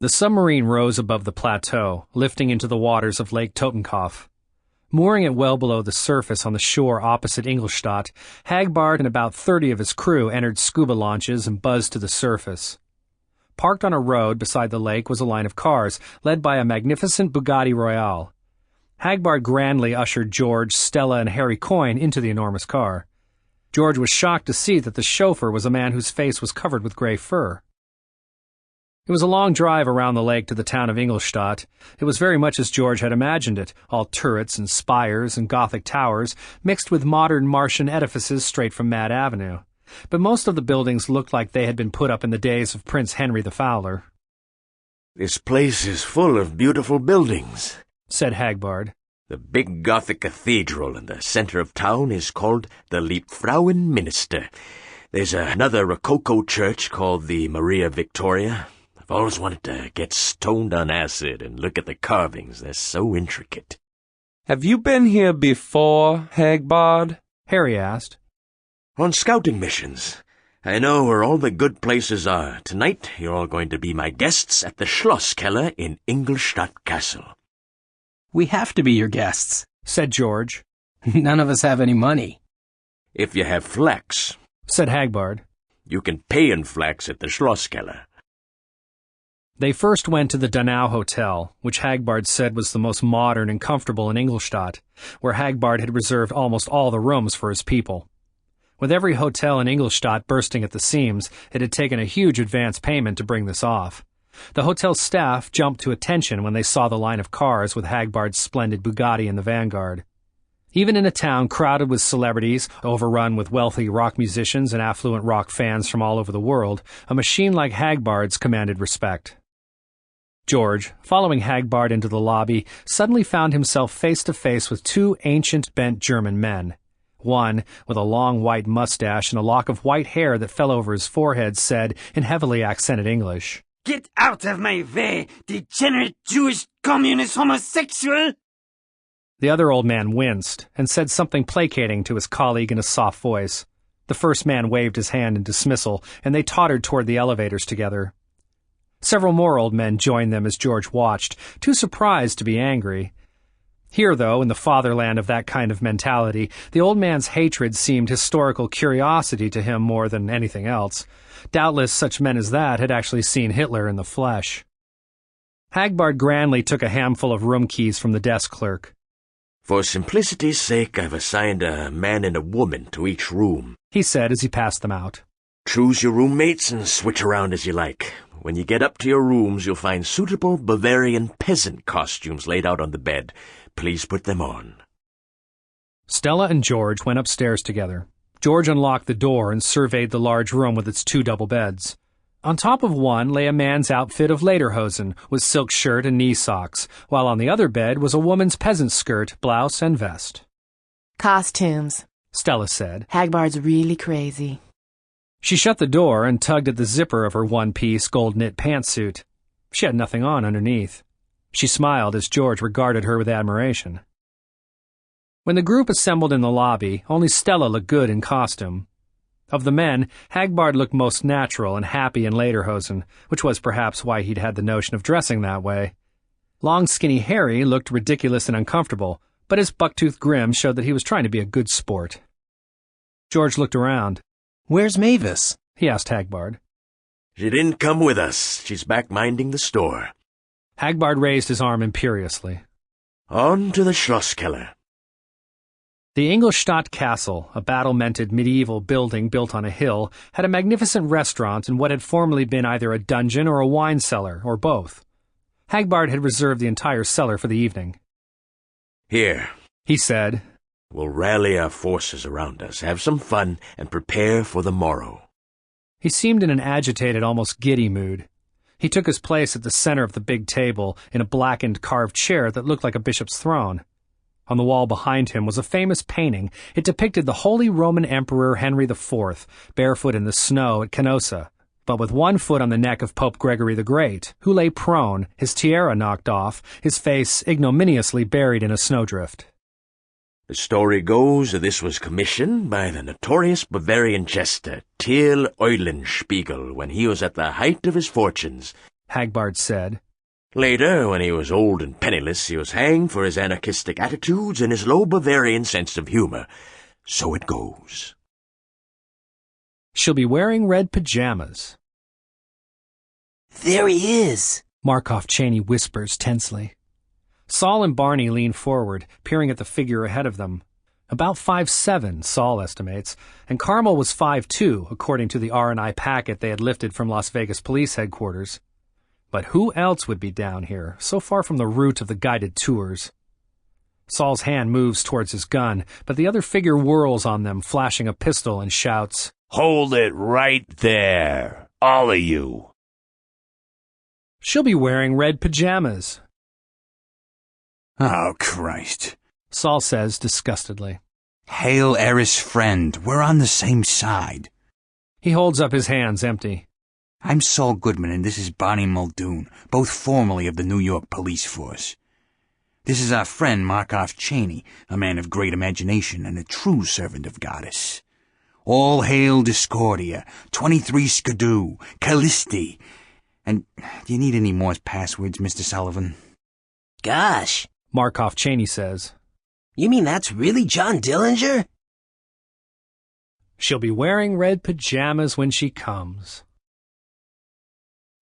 The submarine rose above the plateau, lifting into the waters of Lake Totenkopf. Mooring it well below the surface on the shore opposite Ingolstadt, Hagbard and about 30 of his crew entered scuba launches and buzzed to the surface. Parked on a road beside the lake was a line of cars, led by a magnificent Bugatti Royale. Hagbard grandly ushered George, Stella, and Harry Coyne into the enormous car. George was shocked to see that the chauffeur was a man whose face was covered with gray fur. It was a long drive around the lake to the town of Ingolstadt. It was very much as George had imagined it, all turrets and spires and Gothic towers, mixed with modern Martian edifices straight from Mad Avenue. But most of the buildings looked like they had been put up in the days of Prince Henry the Fowler. "This place is full of beautiful buildings," said Hagbard. "The big Gothic cathedral in the center of town is called the Liebfrauen Minster. There's another Rococo church called the Maria Victoria. I've always wanted to get stoned on acid and look at the carvings. They're so intricate." "Have you been here before, Hagbard?" Harry asked. "On scouting missions. I know where all the good places are. Tonight, you're all going to be my guests at the Schlosskeller in Ingolstadt Castle." "We have to be your guests," said George. "None of us have any money." "If you have flax," said Hagbard. "you can pay in flax at the Schlosskeller." They first went to the Donau Hotel, which Hagbard said was the most modern and comfortable in Ingolstadt, where Hagbard had reserved almost all the rooms for his people. With every hotel in Ingolstadt bursting at the seams, it had taken a huge advance payment to bring this off. The hotel staff jumped to attention when they saw the line of cars with Hagbard's splendid Bugatti in the vanguard. Even in a town crowded with celebrities, overrun with wealthy rock musicians and affluent rock fans from all over the world, a machine like Hagbard's commanded respect. George, following Hagbard into the lobby, suddenly found himself face to face with two ancient, bent German men. One, with a long white mustache and a lock of white hair that fell over his forehead, said, in heavily accented English, "Get out of my way, degenerate Jewish communist homosexual!" The other old man winced and said something placating to his colleague in a soft voice. The first man waved his hand in dismissal, and they tottered toward the elevators together. Several more old men joined them as George watched, too surprised to be angry. Here, though, in the fatherland of that kind of mentality, the old man's hatred seemed historical curiosity to him more than anything else. Doubtless such men as that had actually seen Hitler in the flesh. Hagbard grandly took a handful of room keys from the desk clerk. "For simplicity's sake, I've assigned a man and a woman to each room," he said as he passed them out. "Choose your roommates and switch around as you like. When you get up to your rooms, you'll find suitable Bavarian peasant costumes laid out on the bed. Please put them on." Stella and George went upstairs together. George unlocked the door and surveyed the large room with its two double beds. On top of one lay a man's outfit of lederhosen, with silk shirt and knee socks, while on the other bed was a woman's peasant skirt, blouse, and vest. "Costumes," Stella said. "Hagbard's really crazy." She shut the door and tugged at the zipper of her one-piece gold-knit pantsuit. She had nothing on underneath. She smiled as George regarded her with admiration. When the group assembled in the lobby, only Stella looked good in costume. Of the men, Hagbard looked most natural and happy in lederhosen, which was perhaps why he'd had the notion of dressing that way. Long, skinny Harry looked ridiculous and uncomfortable, but his buck-toothed grin showed that he was trying to be a good sport. George looked around. "Where's Mavis?" he asked Hagbard. "She didn't come with us. She's back minding the store." Hagbard raised his arm imperiously. "On to the Schlosskeller." The Ingolstadt Castle, a battle-mented medieval building built on a hill, had a magnificent restaurant in what had formerly been either a dungeon or a wine cellar, or both. Hagbard had reserved the entire cellar for the evening. "Here," he said. "We'll rally our forces around us, have some fun, and prepare for the morrow." He seemed in an agitated, almost giddy mood. He took his place at the center of the big table, in a blackened carved chair that looked like a bishop's throne. On the wall behind him was a famous painting. It depicted the Holy Roman Emperor Henry IV, barefoot in the snow at Canossa, but with one foot on the neck of Pope Gregory the Great, who lay prone, his tiara knocked off, his face ignominiously buried in a snowdrift. The story goes that this was commissioned by the notorious Bavarian jester Till Eulenspiegel when he was at the height of his fortunes. Hagbard said. Later, when he was old and penniless, he was hanged for his anarchistic attitudes and his low Bavarian sense of humor. So it goes. She'll be wearing red pajamas. There he is. Markov Cheney whispers tensely. Saul and Barney lean forward, peering at the figure ahead of them. About 5'7", Saul estimates, and Carmel was 5'2", according to the R&I packet they had lifted from Las Vegas police headquarters. But who else would be down here, so far from the route of the guided tours? Saul's hand moves towards his gun, but the other figure whirls on them, flashing a pistol, and shouts, "Hold it right there, all of you." She'll be wearing red pajamas. Oh, Christ, Saul says disgustedly. Hail Eris friend, we're on the same side. He holds up his hands empty. I'm Saul Goodman and this is Barney Muldoon, both formerly of the New York Police Force. This is our friend Markov Cheney, a man of great imagination and a true servant of Goddess. All hail Discordia, 23 Skidoo, Callisti. And do you need any more passwords, Mr. Sullivan? Gosh, Markov Cheney says. You mean that's really John Dillinger? She'll be wearing red pajamas when she comes.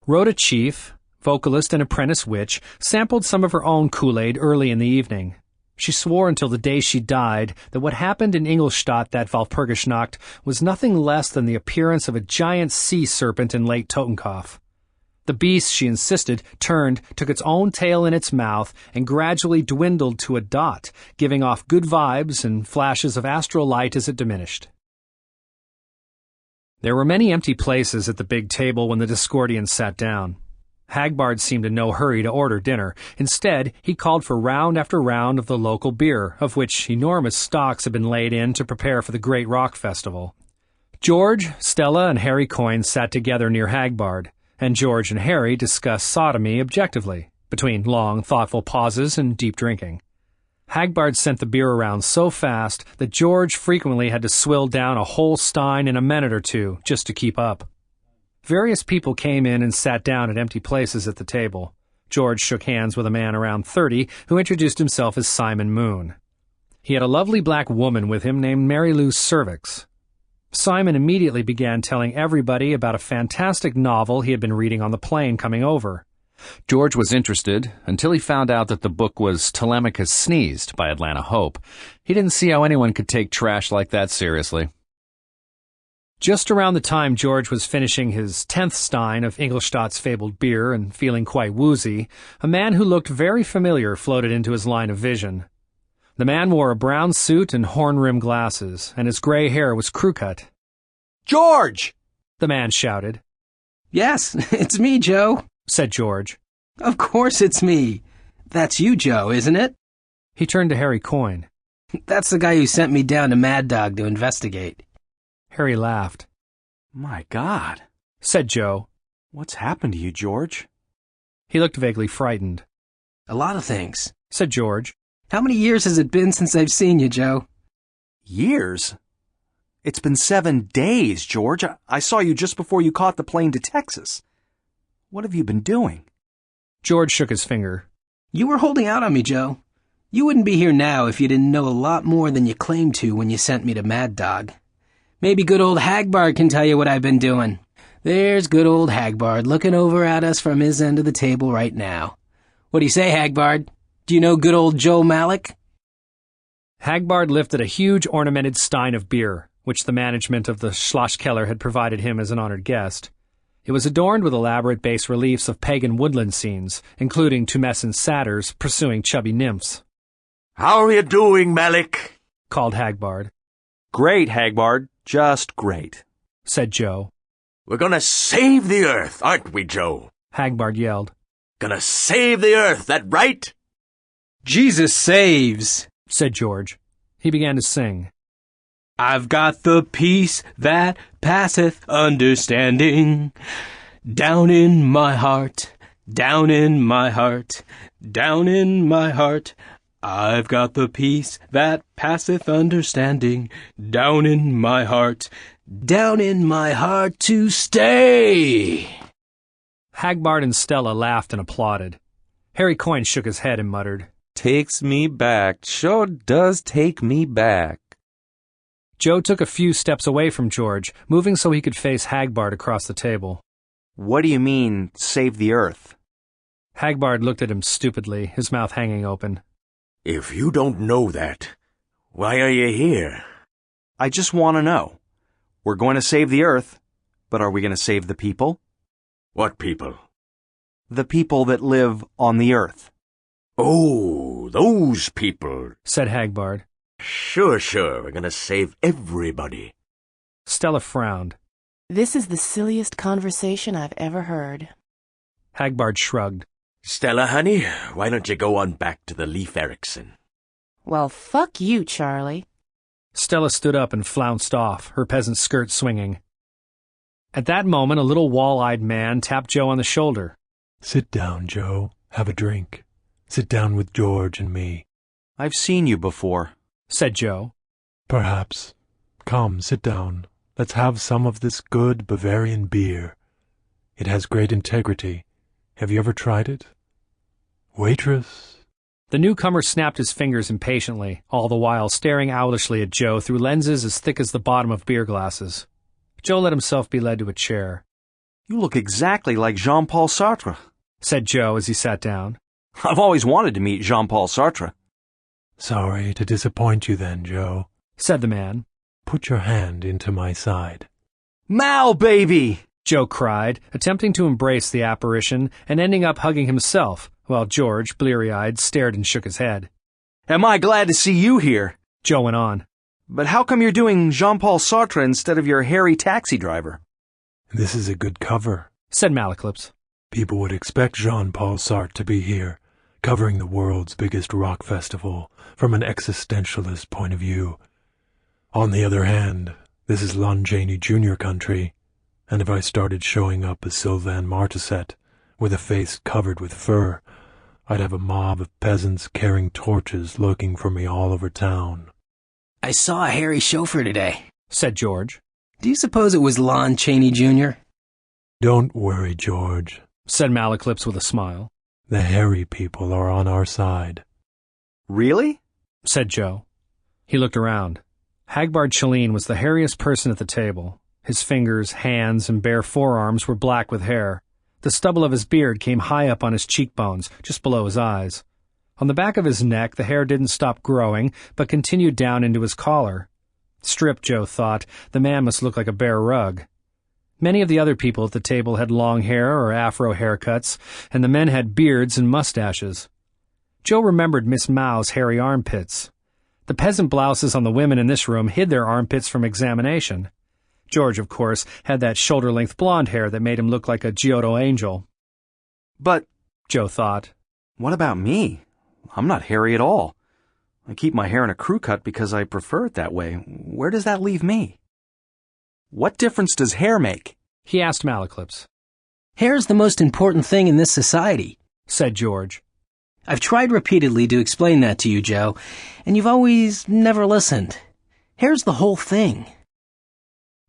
Rhoda Chief, vocalist and apprentice witch, sampled some of her own Kool-Aid early in the evening. She swore until the day she died that what happened in Ingolstadt that Walpurgisnacht was nothing less than the appearance of a giant sea serpent in Lake Totenkopf. The beast, she insisted, turned, took its own tail in its mouth, and gradually dwindled to a dot, giving off good vibes and flashes of astral light as it diminished. There were many empty places at the big table when the Discordians sat down. Hagbard seemed in no hurry to order dinner. Instead, he called for round after round of the local beer, of which enormous stocks had been laid in to prepare for the great rock festival. George, Stella, and Harry Coyne sat together near Hagbard, and George and Harry discussed sodomy objectively, between long, thoughtful pauses and deep drinking. Hagbard sent the beer around so fast that George frequently had to swill down a whole stein in a minute or two just to keep up. Various people came in and sat down at empty places at the table. George shook hands with a man around 30 who introduced himself as Simon Moon. He had a lovely black woman with him named Mary Lou Cervix. Simon immediately began telling everybody about a fantastic novel he had been reading on the plane coming over. George was interested until he found out that the book was Telemachus Sneezed by Atlanta Hope. He didn't see how anyone could take trash like that seriously. Just around the time George was finishing his 10th stein of Ingolstadt's fabled beer and feeling quite woozy, a man who looked very familiar floated into his line of vision. The man wore a brown suit and horn-rimmed glasses, and his gray hair was crew-cut. "George!" the man shouted. Yes, it's me, Joe. Said George. Of course it's me. That's you, Joe, isn't it? He turned to Harry Coyne. That's the guy who sent me down to Mad Dog to investigate. Harry laughed. "My God," said Joe. "What's happened to you, George?" He looked vaguely frightened. A lot of things, said George. How many years has it been since I've seen you, Joe? Years? It's been 7 days, George. I saw you just before you caught the plane to Texas. What have you been doing? George shook his finger. You were holding out on me, Joe. You wouldn't be here now if you didn't know a lot more than you claimed to when you sent me to Mad Dog. Maybe good old Hagbard can tell you what I've been doing. There's good old Hagbard looking over at us from his end of the table right now. What do you say, Hagbard? Do you know good old Joe Malik? Hagbard lifted a huge ornamented stein of beer, which the management of the Schlosskeller had provided him as an honored guest. It was adorned with elaborate bas-reliefs of pagan woodland scenes, including tumescent satyrs pursuing chubby nymphs. "How are you doing, Malik?" called Hagbard. "Great, Hagbard. Just great," said Joe. "We're gonna save the Earth, aren't we, Joe?" Hagbard yelled. "Gonna save the Earth, that right?" Jesus saves, said George. He began to sing. I've got the peace that passeth understanding. Down in my heart, down in my heart, down in my heart. I've got the peace that passeth understanding. Down in my heart to stay. Hagbard and Stella laughed and applauded. Harry Coyne shook his head and muttered, Takes me back. Sure does take me back. Joe took a few steps away from George, moving so he could face Hagbard across the table. What do you mean, save the Earth? Hagbard looked at him stupidly, his mouth hanging open. If you don't know that, why are you here? I just want to know. We're going to save the Earth, but are we going to save the people? What people? The people that live on the Earth. Oh, those people, said Hagbard. Sure, we're gonna save everybody. Stella frowned. This is the silliest conversation I've ever heard. Hagbard shrugged. Stella, honey, why don't you go on back to the Leif Erikson? Well, fuck you, Charlie. Stella stood up and flounced off, her peasant skirt swinging. At that moment, a little wall-eyed man tapped Joe on the shoulder. Sit down, Joe. Have a drink. Sit down with George and me. I've seen you before, said Joe. Perhaps. Come, sit down. Let's have some of this good Bavarian beer. It has great integrity. Have you ever tried it? Waitress. The newcomer snapped his fingers impatiently, all the while staring owlishly at Joe through lenses as thick as the bottom of beer glasses. Joe let himself be led to a chair. You look exactly like Jean-Paul Sartre, said Joe as he sat down. I've always wanted to meet Jean-Paul Sartre. Sorry to disappoint you then, Joe, said the man. Put your hand into my side. Mal, baby! Joe cried, attempting to embrace the apparition and ending up hugging himself, while George, bleary-eyed, stared and shook his head. Am I glad to see you here? Joe went on. But how come you're doing Jean-Paul Sartre instead of your hairy taxi driver? This is a good cover, said Malaclips. People would expect Jean-Paul Sartre to be here, covering the world's biggest rock festival from an existentialist point of view. On the other hand, this is Lon Chaney Jr. country, and if I started showing up as Sylvain Martisset, with a face covered with fur, I'd have a mob of peasants carrying torches looking for me all over town. I saw a hairy chauffeur today, said George. Do you suppose it was Lon Chaney Jr.? Don't worry, George, said Malaclips with a smile. The hairy people are on our side. Really? Said Joe. He looked around. Hagbard Chalene was the hairiest person at the table. His fingers, hands, and bare forearms were black with hair. The stubble of his beard came high up on his cheekbones, just below his eyes. On the back of his neck, the hair didn't stop growing, but continued down into his collar. Stripped, Joe thought, the man must look like a bare rug. Many of the other people at the table had long hair or afro haircuts, and the men had beards and mustaches. Joe remembered Miss Mao's hairy armpits. The peasant blouses on the women in this room hid their armpits from examination. George, of course, had that shoulder-length blonde hair that made him look like a Giotto angel. But, Joe thought, what about me? I'm not hairy at all. I keep my hair in a crew cut because I prefer it that way. Where does that leave me? What difference does hair make? He asked Malaclips. Hair's the most important thing in this society, said George. I've tried repeatedly to explain that to you, Joe, and you've always never listened. Hair's the whole thing.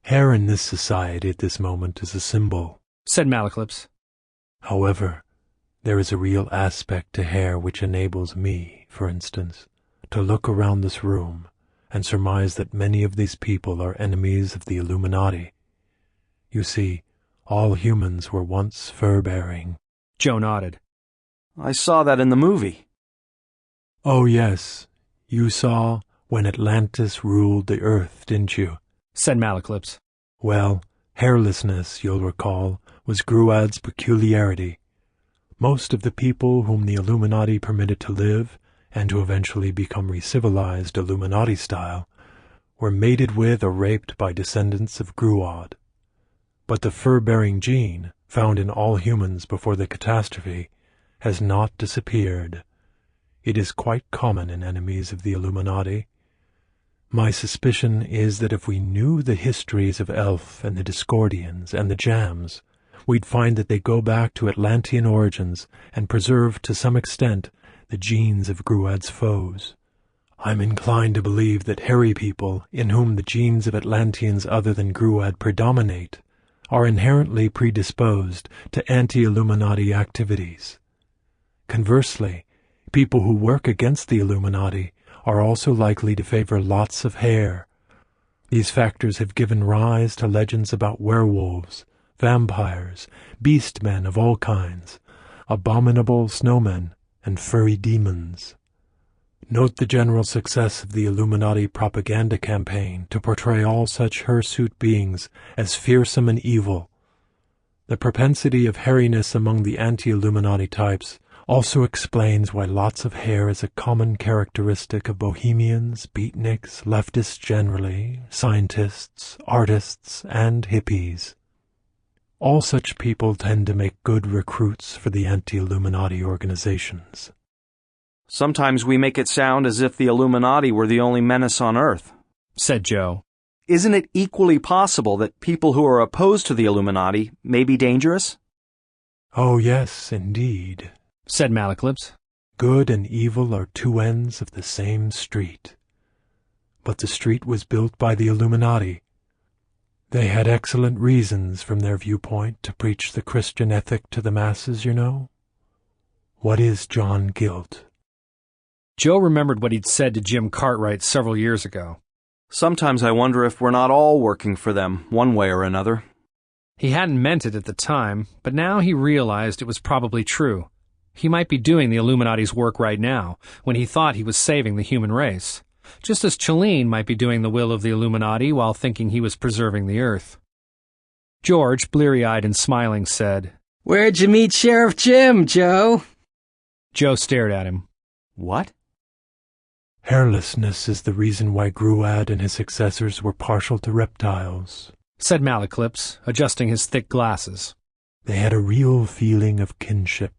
Hair in this society at this moment is a symbol, said Malaclips. However, there is a real aspect to hair which enables me, for instance, to look around this room and surmise that many of these people are enemies of the Illuminati. You see, all humans were once fur-bearing. Joe nodded. I saw that in the movie. Oh, yes. You saw When Atlantis Ruled the Earth, didn't you? Said Malaclips. Well, hairlessness, you'll recall, was Gruad's peculiarity. Most of the people whom the Illuminati permitted to live, and to eventually become re-civilized Illuminati style, were mated with or raped by descendants of Gruad. But the fur-bearing gene, found in all humans before the catastrophe, has not disappeared. It is quite common in enemies of the Illuminati. My suspicion is that if we knew the histories of Elf and the Discordians and the Jams, we'd find that they go back to Atlantean origins and preserve to some extent the genes of Gruad's foes. I'm inclined to believe that hairy people, in whom the genes of Atlanteans other than Gruad predominate, are inherently predisposed to anti-Illuminati activities. Conversely, people who work against the Illuminati are also likely to favor lots of hair. These factors have given rise to legends about werewolves, vampires, beastmen of all kinds, abominable snowmen, and furry demons. Note the general success of the Illuminati propaganda campaign to portray all such hirsute beings as fearsome and evil. The propensity of hairiness among the anti-Illuminati types also explains why lots of hair is a common characteristic of bohemians, beatniks, leftists generally, scientists, artists, and hippies. All such people tend to make good recruits for the anti-Illuminati organizations. Sometimes we make it sound as if the Illuminati were the only menace on Earth, said Joe. Isn't it equally possible that people who are opposed to the Illuminati may be dangerous? Oh yes, indeed, said Malaclips. Good and evil are two ends of the same street. But the street was built by the Illuminati. They had excellent reasons from their viewpoint to preach the Christian ethic to the masses, you know. What is John guilt? Joe remembered what he'd said to Jim Cartwright several years ago. Sometimes I wonder if we're not all working for them, one way or another. He hadn't meant it at the time, but now he realized it was probably true. He might be doing the Illuminati's work right now, when he thought he was saving the human race, just as Chelene might be doing the will of the Illuminati while thinking he was preserving the Earth. George, bleary-eyed and smiling, said, "Where'd you meet Sheriff Jim, Joe?" Joe stared at him. What? Hairlessness is the reason why Gruad and his successors were partial to reptiles, said Malaclips, adjusting his thick glasses. They had a real feeling of kinship.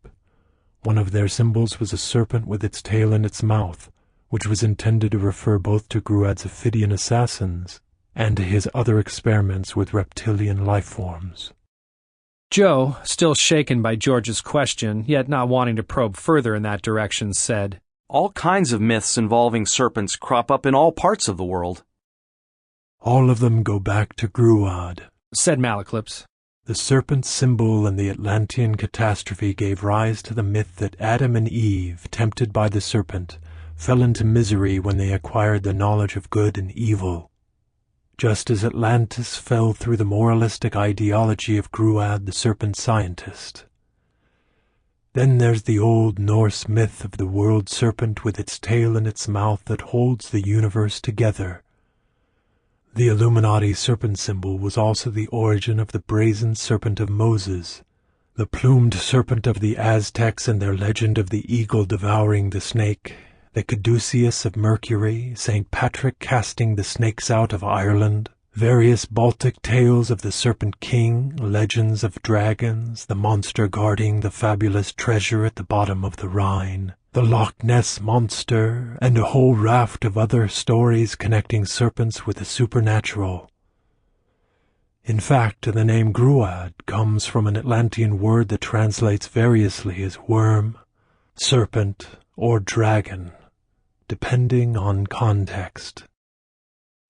One of their symbols was a serpent with its tail in its mouth, which was intended to refer both to Gruad's Ophidian assassins and to his other experiments with reptilian life forms. Joe, still shaken by George's question, yet not wanting to probe further in that direction, said, All kinds of myths involving serpents crop up in all parts of the world. All of them go back to Gruad, said Malaclips. The serpent symbol in the Atlantean catastrophe gave rise to the myth that Adam and Eve, tempted by the serpent, fell into misery when they acquired the knowledge of good and evil. Just as Atlantis fell through the moralistic ideology of Gruad the serpent scientist. Then there's the old Norse myth of the world serpent with its tail in its mouth that holds the universe together. The Illuminati serpent symbol was also the origin of the brazen serpent of Moses, the plumed serpent of the Aztecs and their legend of the eagle devouring the snake, the caduceus of Mercury, St. Patrick casting the snakes out of Ireland, various Baltic tales of the Serpent King, legends of dragons, the monster guarding the fabulous treasure at the bottom of the Rhine, the Loch Ness Monster, and a whole raft of other stories connecting serpents with the supernatural. In fact, the name Gruad comes from an Atlantean word that translates variously as worm, serpent, or dragon, depending on context.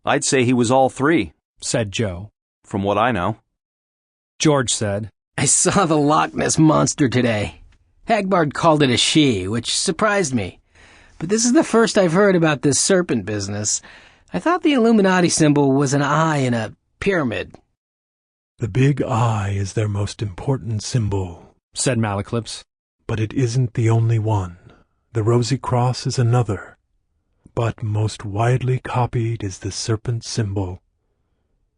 I'd say he was all three, said Joe. From what I know. George said, I saw the Loch Ness Monster today. Hagbard called it a she, which surprised me. But this is the first I've heard about this serpent business. I thought the Illuminati symbol was an eye in a pyramid. The big eye is their most important symbol, said Malaclips. But it isn't the only one. The Rosy Cross is another. But most widely copied is the serpent symbol.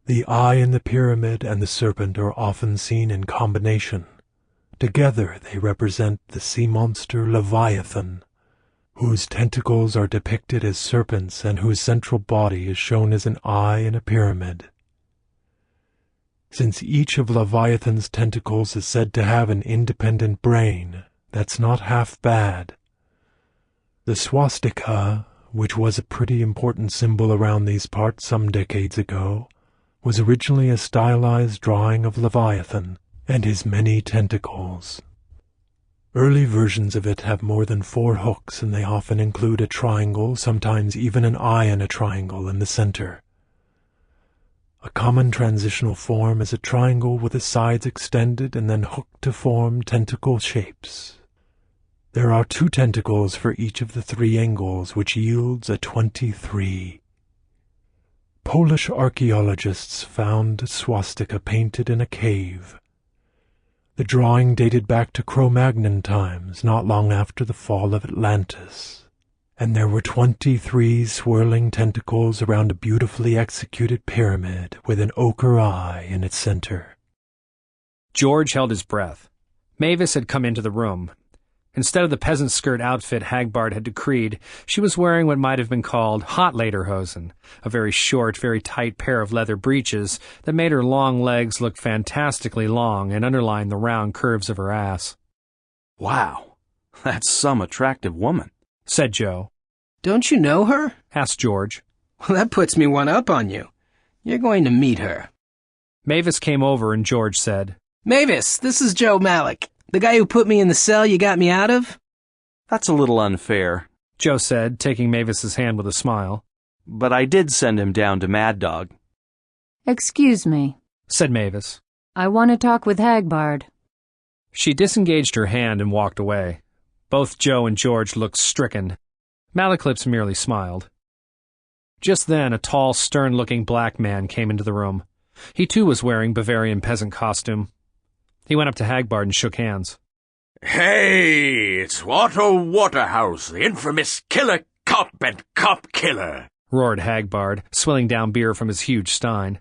The eye in the pyramid and the serpent are often seen in combination. Together they represent the sea monster Leviathan, whose tentacles are depicted as serpents and whose central body is shown as an eye in a pyramid. Since each of Leviathan's tentacles is said to have an independent brain, that's not half bad. The swastika, which was a pretty important symbol around these parts some decades ago, was originally a stylized drawing of Leviathan and his many tentacles. Early versions of it have more than 4 hooks, and they often include a triangle, sometimes even an eye in a triangle in the center. A common transitional form is a triangle with the sides extended and then hooked to form tentacle shapes. There are 2 tentacles for each of the 3 angles, which yields a 23. Polish archaeologists found a swastika painted in a cave. The drawing dated back to Cro-Magnon times, not long after the fall of Atlantis, and there were 23 swirling tentacles around a beautifully executed pyramid with an ochre eye in its center. George held his breath. Mavis had come into the room. Instead of the peasant skirt outfit Hagbard had decreed, she was wearing what might have been called hot lederhosen, a very short, very tight pair of leather breeches that made her long legs look fantastically long and underlined the round curves of her ass. Wow, that's some attractive woman, said Joe. Don't you know her? Asked George. Well, that puts me one up on you. You're going to meet her. Mavis came over and George said, Mavis, this is Joe Malik. The guy who put me in the cell you got me out of? That's a little unfair, Joe said, taking Mavis's hand with a smile. But I did send him down to Mad Dog. Excuse me, said Mavis. I want to talk with Hagbard. She disengaged her hand and walked away. Both Joe and George looked stricken. Malaclips merely smiled. Just then, a tall, stern-looking black man came into the room. He too was wearing Bavarian peasant costume. He went up to Hagbard and shook hands. Hey, it's Otto Waterhouse, the infamous killer cop and cop killer, roared Hagbard, swilling down beer from his huge stein.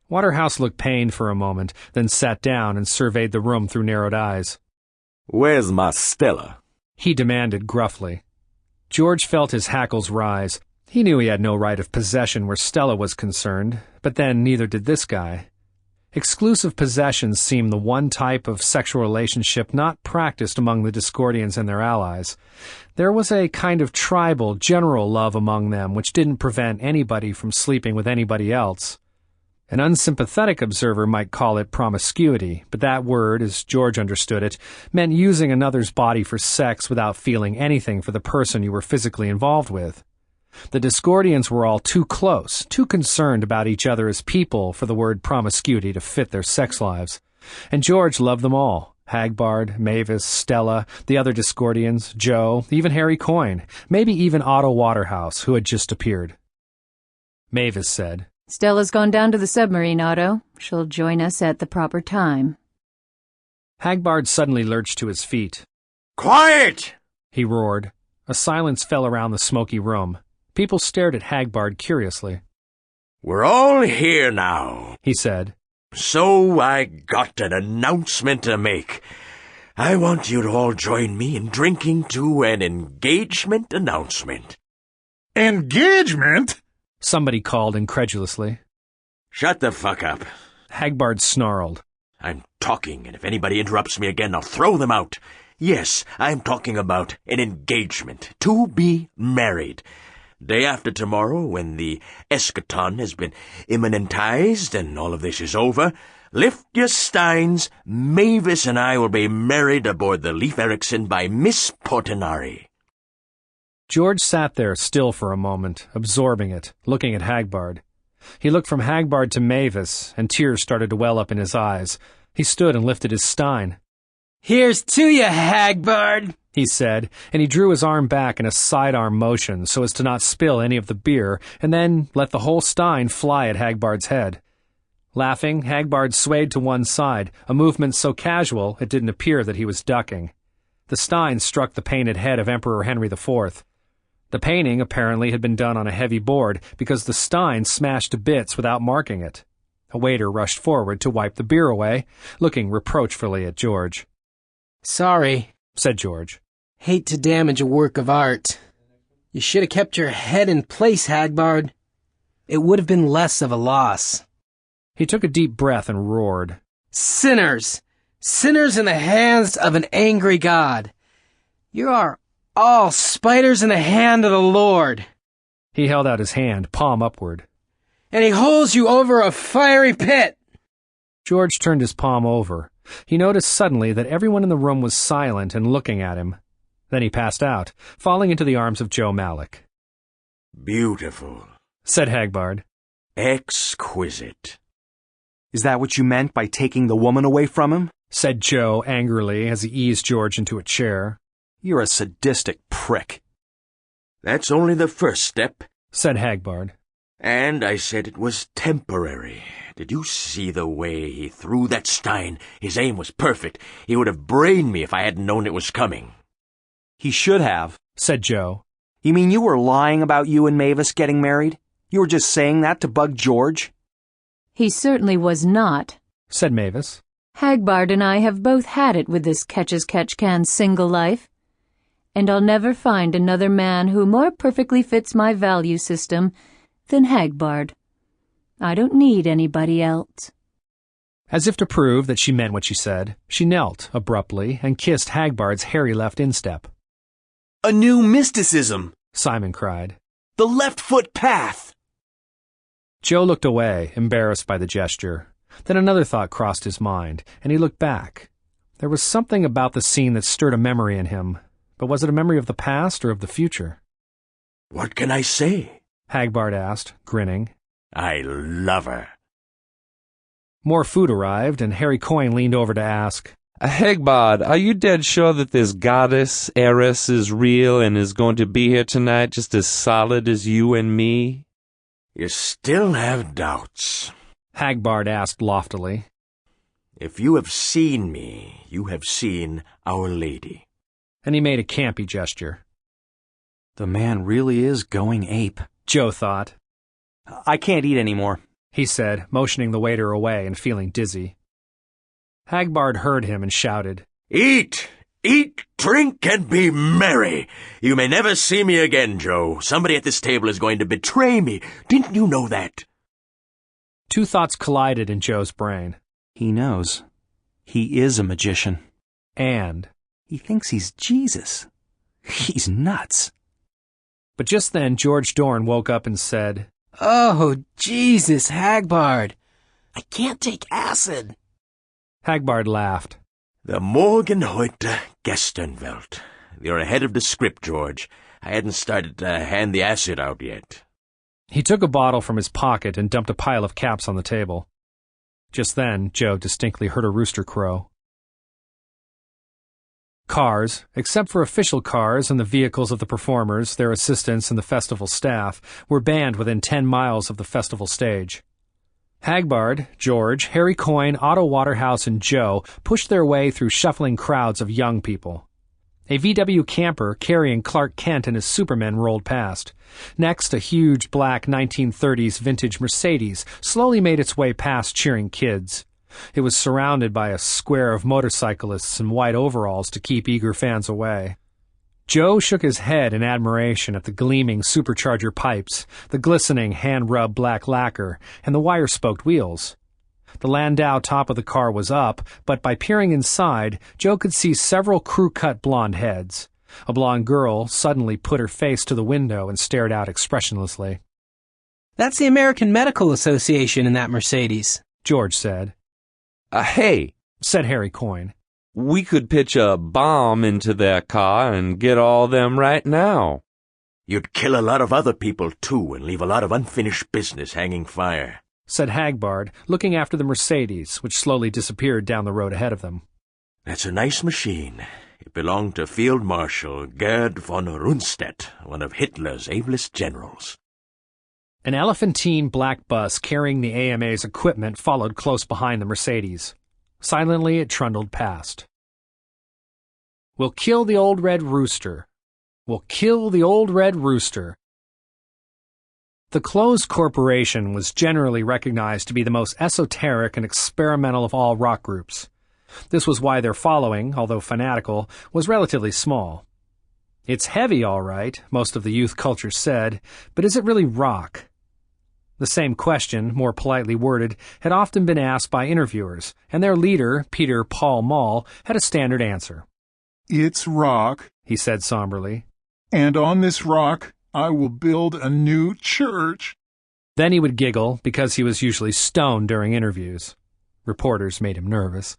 Waterhouse looked pained for a moment, then sat down and surveyed the room through narrowed eyes. Where's my Stella? He demanded gruffly. George felt his hackles rise. He knew he had no right of possession where Stella was concerned, but then neither did this guy. Exclusive possessions seemed the one type of sexual relationship not practiced among the Discordians and their allies. There was a kind of tribal, general love among them which didn't prevent anybody from sleeping with anybody else. An unsympathetic observer might call it promiscuity, but that word, as George understood it, meant using another's body for sex without feeling anything for the person you were physically involved with. The Discordians were all too close, too concerned about each other as people for the word promiscuity to fit their sex lives. And George loved them all. Hagbard, Mavis, Stella, the other Discordians, Joe, even Harry Coyne, maybe even Otto Waterhouse, who had just appeared. Mavis said, Stella's gone down to the submarine, Otto. She'll join us at the proper time. Hagbard suddenly lurched to his feet. Quiet! He roared. A silence fell around the smoky room. People stared at Hagbard curiously. We're all here now, he said. So I got an announcement to make. I want you to all join me in drinking to an engagement announcement. Engagement? Somebody called incredulously. Shut the fuck up. Hagbard snarled. I'm talking, and if anybody interrupts me again, I'll throw them out. Yes, I'm talking about an engagement. To be married. Day after tomorrow, when the eschaton has been immanentized and all of this is over, lift your steins. Mavis and I will be married aboard the Leif Erikson by Miss Portinari. George sat there still for a moment, absorbing it, looking at Hagbard. He looked from Hagbard to Mavis, and tears started to well up in his eyes. He stood and lifted his stein. Here's to you, Hagbard, he said, and he drew his arm back in a sidearm motion so as to not spill any of the beer, and then let the whole stein fly at Hagbard's head. Laughing, Hagbard swayed to one side, a movement so casual it didn't appear that he was ducking. The stein struck the painted head of Emperor Henry IV. The painting, apparently, had been done on a heavy board because the stein smashed to bits without marking it. A waiter rushed forward to wipe the beer away, looking reproachfully at George. Sorry, said George. Hate to damage a work of art. You should have kept your head in place, Hagbard. It would have been less of a loss. He took a deep breath and roared. Sinners! Sinners in the hands of an angry God. You are all spiders in the hand of the Lord. He held out his hand, palm upward. And he holds you over a fiery pit. George turned his palm over. He noticed suddenly that everyone in the room was silent and looking at him. Then he passed out, falling into the arms of Joe Malik. Beautiful, said Hagbard. Exquisite. Is that what you meant by taking the woman away from him? Said Joe angrily as he eased George into a chair. You're a sadistic prick. That's only the first step, said Hagbard. And I said it was temporary. Did you see the way he threw that stein? His aim was perfect. He would have brained me if I hadn't known it was coming. He should have, said Joe. You mean you were lying about you and Mavis getting married? You were just saying that to bug George? He certainly was not, said Mavis. Hagbard and I have both had it with this catch-as-catch-can single life, and I'll never find another man who more perfectly fits my value system than Hagbard. I don't need anybody else. As if to prove that she meant what she said, she knelt abruptly and kissed Hagbard's hairy left instep. A new mysticism, Simon cried. The left foot path. Joe looked away, embarrassed by the gesture. Then another thought crossed his mind, and he looked back. There was something about the scene that stirred a memory in him, but was it a memory of the past or of the future? What can I say? Hagbard asked, grinning. I love her. More food arrived, and Harry Coyne leaned over to ask, Hagbard, are you dead sure that this goddess, Eris, is real and is going to be here tonight just as solid as you and me? You still have doubts, Hagbard asked loftily. If you have seen me, you have seen Our Lady. And he made a campy gesture. The man really is going ape, Joe thought. I can't eat anymore, he said, motioning the waiter away and feeling dizzy. Hagbard heard him and shouted, Eat! Eat, drink, and be merry! You may never see me again, Joe. Somebody at this table is going to betray me. Didn't you know that? Two thoughts collided in Joe's brain. He knows. He is a magician. And he thinks he's Jesus. He's nuts. But just then George Dorn woke up and said, Oh, Jesus, Hagbard. I can't take acid. Hagbard laughed. The Morgen heute Gesternwelt. You're ahead of the script, George. I hadn't started to hand the acid out yet. He took a bottle from his pocket and dumped a pile of caps on the table. Just then, Joe distinctly heard a rooster crow. Cars, except for official cars and the vehicles of the performers, their assistants, and the festival staff, were banned within 10 miles of the festival stage. Hagbard, George, Harry Coyne, Otto Waterhouse, and Joe pushed their way through shuffling crowds of young people. A VW camper carrying Clark Kent and his Supermen rolled past. Next, a huge black 1930s vintage Mercedes slowly made its way past cheering kids. It was surrounded by a square of motorcyclists in white overalls to keep eager fans away. Joe shook his head in admiration at the gleaming supercharger pipes, the glistening hand-rubbed black lacquer, and the wire-spoked wheels. The landau top of the car was up, but by peering inside, Joe could see several crew-cut blonde heads. A blonde girl suddenly put her face to the window and stared out expressionlessly. That's the American Medical Association in that Mercedes, George said. Hey, said Harry Coyne. We could pitch a bomb into their car and get all them right now. You'd kill a lot of other people, too, and leave a lot of unfinished business hanging fire, said Hagbard, looking after the Mercedes, which slowly disappeared down the road ahead of them. That's a nice machine. It belonged to Field Marshal Gerd von Rundstedt, one of Hitler's ablest generals. An elephantine black bus carrying the AMA's equipment followed close behind the Mercedes. Silently it trundled past. We'll kill the old red rooster. We'll kill the old red rooster. The closed corporation was generally recognized to be the most esoteric and experimental of all rock groups. This was why their following, although fanatical, was relatively small. It's heavy, all right, most of the youth culture said, but is it really rock? The same question, more politely worded, had often been asked by interviewers, and their leader, Peter Paul Mall, had a standard answer. It's rock, he said somberly. And on this rock, I will build a new church. Then he would giggle, because he was usually stoned during interviews. Reporters made him nervous.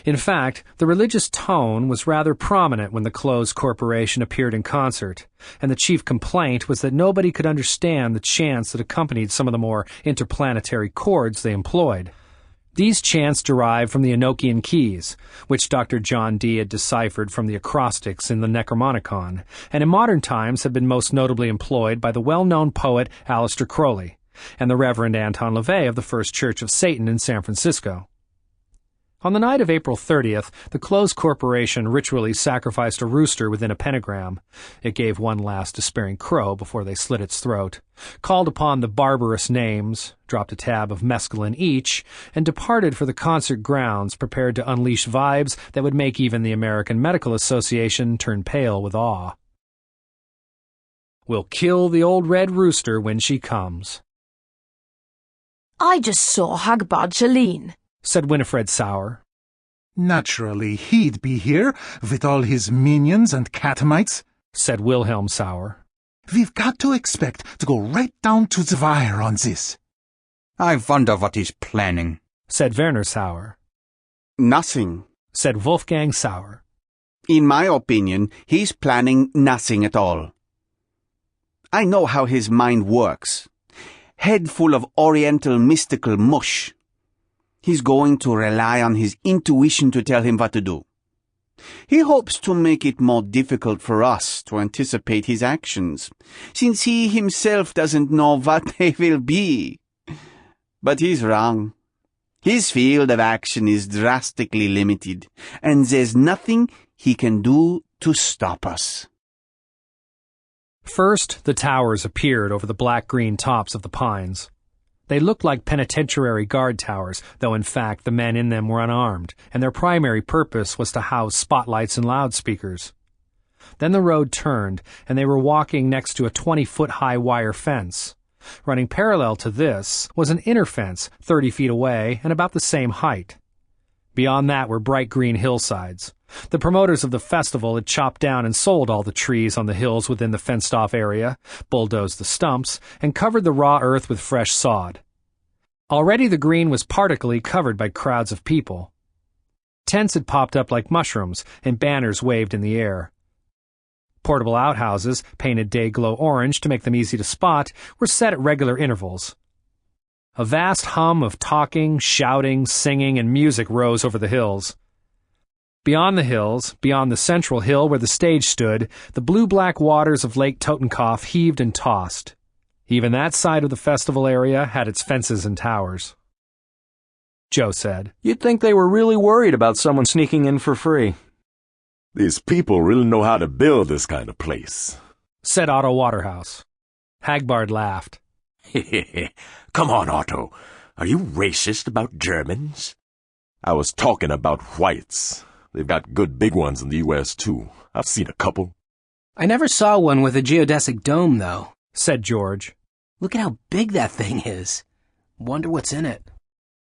In fact, the religious tone was rather prominent when the closed corporation appeared in concert, and the chief complaint was that nobody could understand the chants that accompanied some of the more interplanetary chords they employed. These chants derived from the Enochian keys, which Dr. John Dee had deciphered from the acrostics in the Necromonicon, and in modern times have been most notably employed by the well-known poet Aleister Crowley and the Reverend Anton LaVey of the First Church of Satan in San Francisco. On the night of April 30th, the closed corporation ritually sacrificed a rooster within a pentagram. It gave one last despairing crow before they slit its throat, called upon the barbarous names, dropped a tab of mescaline each, and departed for the concert grounds, prepared to unleash vibes that would make even the American Medical Association turn pale with awe. "We'll kill the old red rooster when she comes." "I just saw Hagbard Shalene," said Winifred Saure. "Naturally, he'd be here with all his minions and catamites," said Wilhelm Saure. "We've got to expect to go right down to the wire on this." "I wonder what he's planning," said Werner Saure. "Nothing," said Wolfgang Saure. "In my opinion, he's planning nothing at all. I know how his mind works. Head full of oriental mystical mush. He's going to rely on his intuition to tell him what to do. He hopes to make it more difficult for us to anticipate his actions, since he himself doesn't know what they will be. But he's wrong. His field of action is drastically limited, and there's nothing he can do to stop us." First, the towers appeared over the black-green tops of the pines. They looked like penitentiary guard towers, though in fact the men in them were unarmed, and their primary purpose was to house spotlights and loudspeakers. Then the road turned, and they were walking next to a 20-foot-high wire fence. Running parallel to this was an inner fence 30 feet away and about the same height. Beyond that were bright green hillsides. The promoters of the festival had chopped down and sold all the trees on the hills within the fenced-off area, bulldozed the stumps, and covered the raw earth with fresh sod. Already the green was partially covered by crowds of people. Tents had popped up like mushrooms, and banners waved in the air. Portable outhouses, painted day-glow orange to make them easy to spot, were set at regular intervals. A vast hum of talking, shouting, singing, and music rose over the hills. Beyond the hills, beyond the central hill where the stage stood, the blue-black waters of Lake Totenkopf heaved and tossed. Even that side of the festival area had its fences and towers. Joe said, "You'd think they were really worried about someone sneaking in for free." "These people really know how to build this kind of place," said Otto Waterhouse. Hagbard laughed. Come on, Otto. Are you racist about Germans? "I was talking about whites. They've got good big ones in the U.S., too. I've seen a couple." "I never saw one with a geodesic dome, though," said George. "Look at how big that thing is. Wonder what's in it."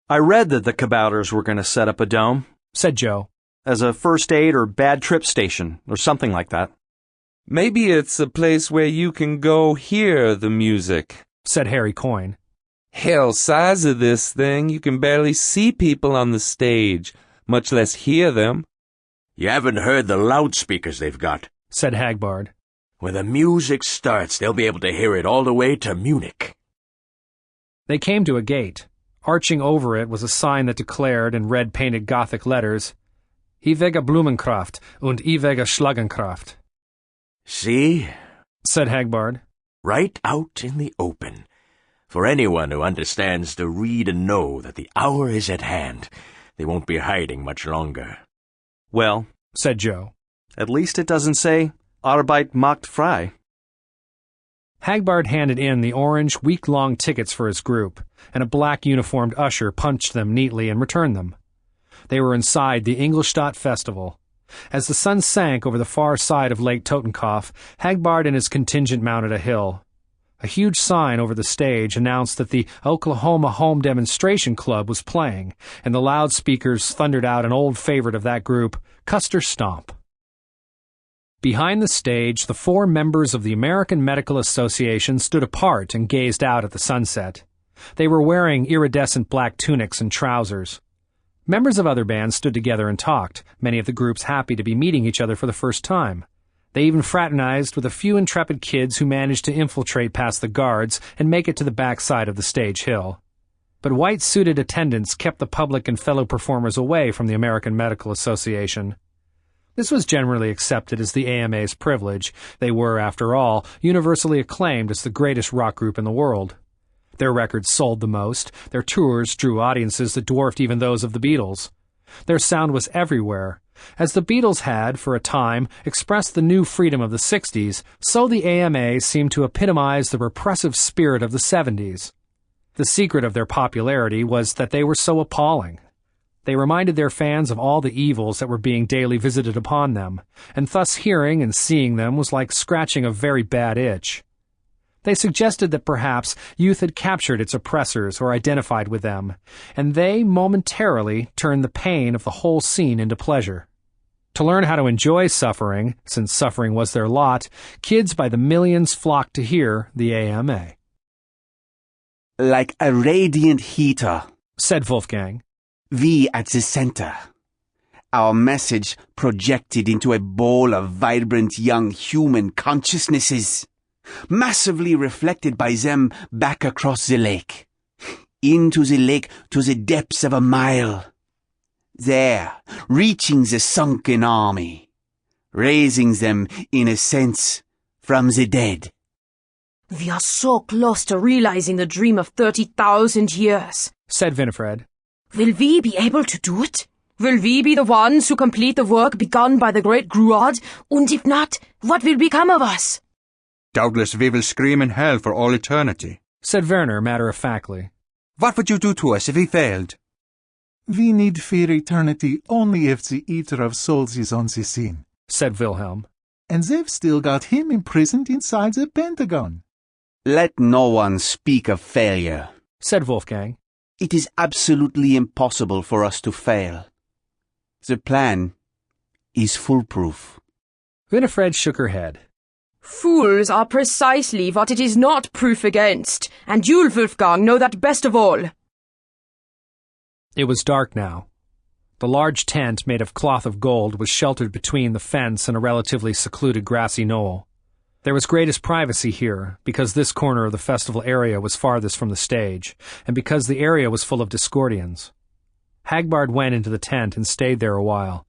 "I read that the Kabouters were going to set up a dome," said Joe, "as a first aid or bad trip station, or something like that." "Maybe it's a place where you can go hear the music," said Harry Coyne. "Hell, size of this thing, you can barely see people on the stage, much less hear them." You haven't heard the loudspeakers they've got, said Hagbard. When the music starts, they'll be able to hear it all the way to Munich. They came to a gate. Arching over it was a sign that declared in red-painted Gothic letters, Ewige Blumenkraft und ewige Schlagenkraft. See? Said Hagbard. Right out in the open. For anyone who understands to read and know that the hour is at hand, they won't be hiding much longer. Well, said Joe, at least it doesn't say Arbeit macht frei. Hagbard handed in the orange, week-long tickets for his group, and a black-uniformed usher punched them neatly and returned them. They were inside the Ingolstadt Festival. As the sun sank over the far side of Lake Totenkopf, Hagbard and his contingent mounted a hill. A huge sign over the stage announced that the Oklahoma Home Demonstration Club was playing, and the loudspeakers thundered out an old favorite of that group, Custer Stomp. Behind the stage, the 4 members of the American Medical Association stood apart and gazed out at the sunset. They were wearing iridescent black tunics and trousers. Members of other bands stood together and talked, many of the groups happy to be meeting each other for the first time. They even fraternized with a few intrepid kids who managed to infiltrate past the guards and make it to the back side of the stage hill. But white-suited attendants kept the public and fellow performers away from the American Medical Association. This was generally accepted as the AMA's privilege. They were, after all, universally acclaimed as the greatest rock group in the world. Their records sold the most, their tours drew audiences that dwarfed even those of the Beatles. Their sound was everywhere. As the Beatles had, for a time, expressed the new freedom of the 60s, so the AMA seemed to epitomize the repressive spirit of the 70s. The secret of their popularity was that they were so appalling. They reminded their fans of all the evils that were being daily visited upon them, and thus hearing and seeing them was like scratching a very bad itch. They suggested that perhaps youth had captured its oppressors or identified with them, and they momentarily turned the pain of the whole scene into pleasure. To learn how to enjoy suffering, since suffering was their lot, kids by the millions flocked to hear the AMA. Like a radiant heater, said Wolfgang. We at the center. Our message projected into a ball of vibrant young human consciousnesses, massively reflected by them back across the lake, into the lake to the depths of a mile. There, reaching the sunken army, raising them, in a sense, from the dead. We are so close to realizing the dream of 30,000 years, said Winifred. Will we be able to do it? Will we be the ones who complete the work begun by the great Gruad? And if not, what will become of us? Doubtless we will scream in hell for all eternity, said Werner matter-of-factly. What would you do to us if we failed? We need fear eternity only if the Eater of Souls is on the scene, said Wilhelm. And they've still got him imprisoned inside the Pentagon. Let no one speak of failure, said Wolfgang. It is absolutely impossible for us to fail. The plan is foolproof. Winifred shook her head. Fools are precisely what it is not proof against, and you, Wolfgang, know that best of all. It was dark now. The large tent, made of cloth of gold, was sheltered between the fence and a relatively secluded grassy knoll. There was greatest privacy here, because this corner of the festival area was farthest from the stage, and because the area was full of Discordians. Hagbard went into the tent and stayed there a while.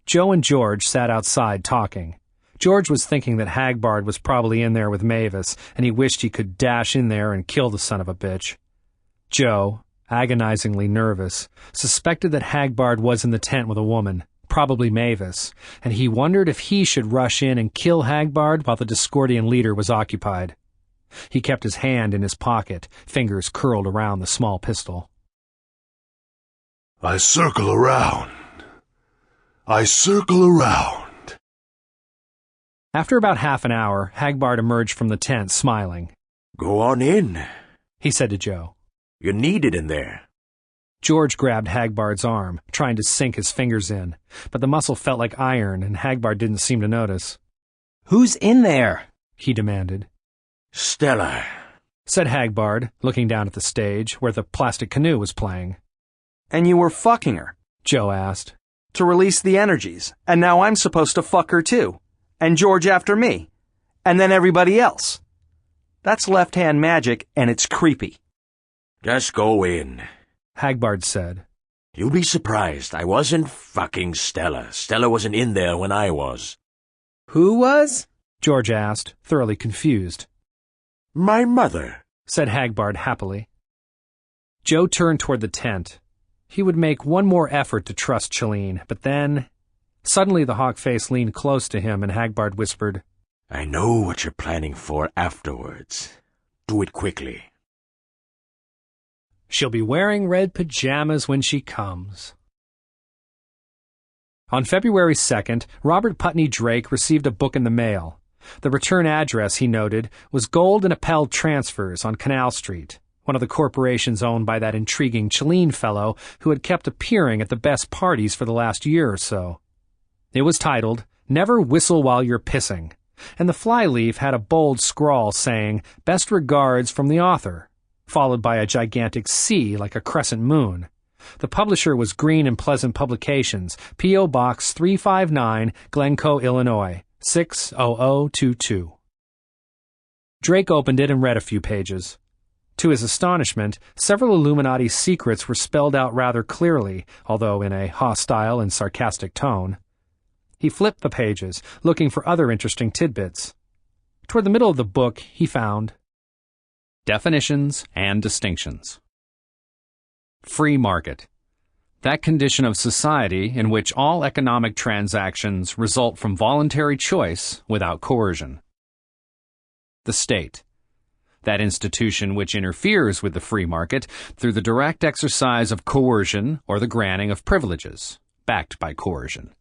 Joe and George sat outside talking. George was thinking that Hagbard was probably in there with Mavis, and he wished he could dash in there and kill the son of a bitch. Joe, agonizingly nervous, suspected that Hagbard was in the tent with a woman, probably Mavis, and he wondered if he should rush in and kill Hagbard while the Discordian leader was occupied. He kept his hand in his pocket, fingers curled around the small pistol. I circle around. I circle around. After about half an hour, Hagbard emerged from the tent, smiling. Go on in, he said to Joe. You're needed in there. George grabbed Hagbard's arm, trying to sink his fingers in, but the muscle felt like iron, and Hagbard didn't seem to notice. Who's in there? He demanded. Stella, said Hagbard, looking down at the stage, where the plastic canoe was playing. And you were fucking her? Joe asked. To release the energies, and now I'm supposed to fuck her too. And George after me. And then everybody else. That's left-hand magic, and it's creepy. Just go in, Hagbard said. You'll be surprised. I wasn't fucking Stella. Stella wasn't in there when I was. Who was? George asked, thoroughly confused. My mother, said Hagbard happily. Joe turned toward the tent. He would make one more effort to trust Chalene, but then... Suddenly the hawk face leaned close to him, and Hagbard whispered, I know what you're planning for afterwards. Do it quickly. She'll be wearing red pajamas when she comes. On February 2nd, Robert Putney Drake received a book in the mail. The return address, he noted, was Gold and Appel Transfers on Canal Street, one of the corporations owned by that intriguing Chalene fellow who had kept appearing at the best parties for the last year or so. It was titled, Never Whistle While You're Pissing, and the flyleaf had a bold scrawl saying, Best regards from the author, followed by a gigantic C like a crescent moon, The publisher was Green and Pleasant Publications, P.O. Box 359, Glencoe, Illinois, 60022. Drake opened it and read a few pages. To his astonishment, several Illuminati secrets were spelled out rather clearly, although in a hostile and sarcastic tone. He flipped the pages, looking for other interesting tidbits. Toward the middle of the book, he found definitions and distinctions. Free market. That condition of society in which all economic transactions result from voluntary choice without coercion. The state. That institution which interferes with the free market through the direct exercise of coercion or the granting of privileges, backed by coercion.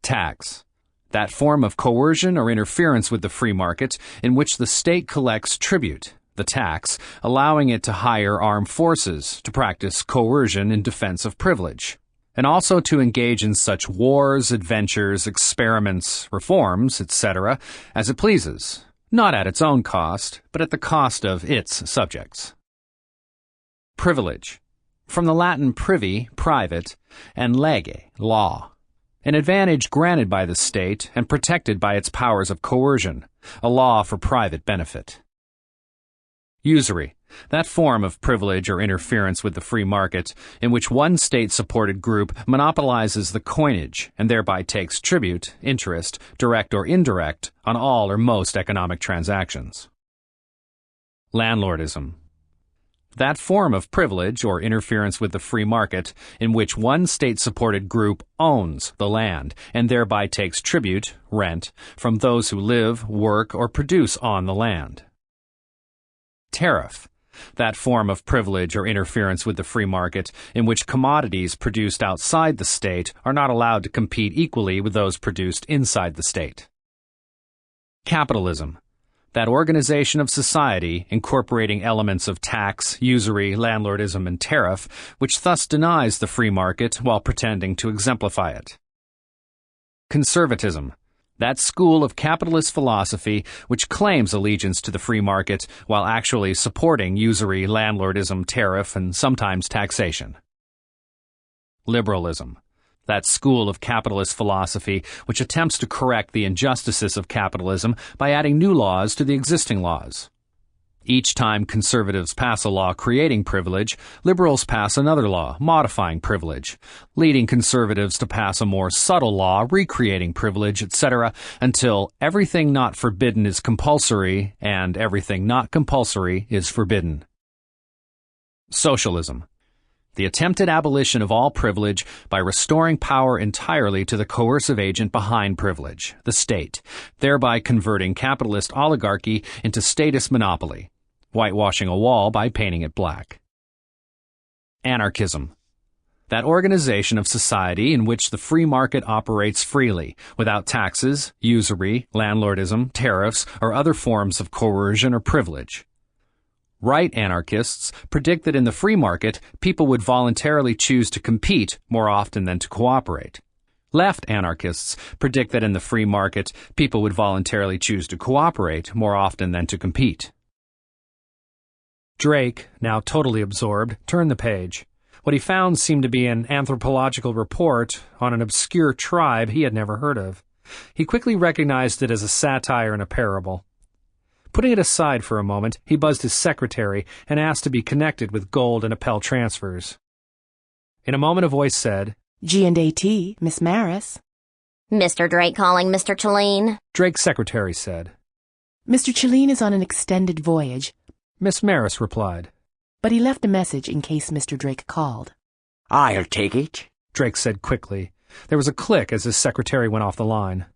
Tax. That form of coercion or interference with the free market in which the state collects tribute, the tax, allowing it to hire armed forces to practice coercion in defense of privilege, and also to engage in such wars, adventures, experiments, reforms, etc., as it pleases, not at its own cost, but at the cost of its subjects. Privilege. From the Latin privi, private, and lege, law. An advantage granted by the state and protected by its powers of coercion, a law for private benefit. Usury, that form of privilege or interference with the free market in which one state-supported group monopolizes the coinage and thereby takes tribute, interest, direct or indirect, on all or most economic transactions. Landlordism. That form of privilege or interference with the free market in which one state-supported group owns the land and thereby takes tribute, rent, from those who live, work, or produce on the land. Tariff. That form of privilege or interference with the free market in which commodities produced outside the state are not allowed to compete equally with those produced inside the state. Capitalism. That organization of society incorporating elements of tax, usury, landlordism, and tariff, which thus denies the free market while pretending to exemplify it. Conservatism. That school of capitalist philosophy which claims allegiance to the free market while actually supporting usury, landlordism, tariff, and sometimes taxation. Liberalism. That school of capitalist philosophy which attempts to correct the injustices of capitalism by adding new laws to the existing laws. Each time conservatives pass a law creating privilege, liberals pass another law modifying privilege, leading conservatives to pass a more subtle law recreating privilege, etc., until everything not forbidden is compulsory and everything not compulsory is forbidden. Socialism. The attempted abolition of all privilege by restoring power entirely to the coercive agent behind privilege, the state, thereby converting capitalist oligarchy into statist monopoly, whitewashing a wall by painting it black. Anarchism. That organization of society in which the free market operates freely, without taxes, usury, landlordism, tariffs, or other forms of coercion or privilege. Right anarchists predict that in the free market, people would voluntarily choose to compete more often than to cooperate. Left anarchists predict that in the free market, people would voluntarily choose to cooperate more often than to compete. Drake, now totally absorbed, turned the page. What he found seemed to be an anthropological report on an obscure tribe he had never heard of. He quickly recognized it as a satire and a parable. Putting it aside for a moment, he buzzed his secretary and asked to be connected with Gold and Appel transfers. In a moment, a voice said, G&AT, Miss Maris. Mr. Drake calling Mr. Chalene. Drake's secretary said. Mr. Chalene is on an extended voyage. Miss Maris replied. But he left a message in case Mr. Drake called. I'll take it, Drake said quickly. There was a click as his secretary went off the line.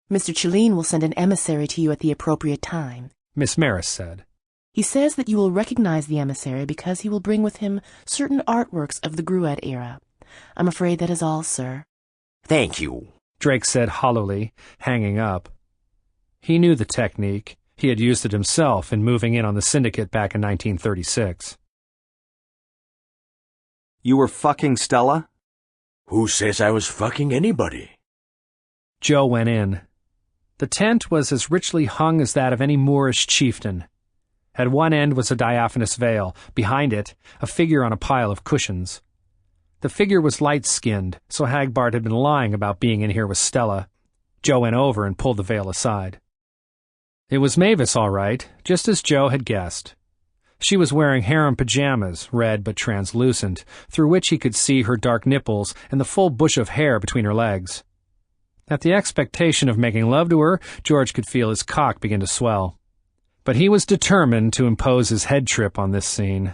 Mr. Chalene will send an emissary to you at the appropriate time, Miss Maris said. He says that you will recognize the emissary because he will bring with him certain artworks of the Gruad era. I'm afraid that is all, sir. Thank you, Drake said hollowly, hanging up. He knew the technique. He had used it himself in moving in on the syndicate back in 1936. You were fucking Stella? Who says I was fucking anybody? Joe went in. The tent was as richly hung as that of any Moorish chieftain. At one end was a diaphanous veil. Behind it, a figure on a pile of cushions. The figure was light-skinned, so Hagbard had been lying about being in here with Stella. Joe went over and pulled the veil aside. It was Mavis, all right, just as Joe had guessed. She was wearing harem pajamas, red but translucent, through which he could see her dark nipples and the full bush of hair between her legs. At the expectation of making love to her, George could feel his cock begin to swell. But he was determined to impose his head trip on this scene.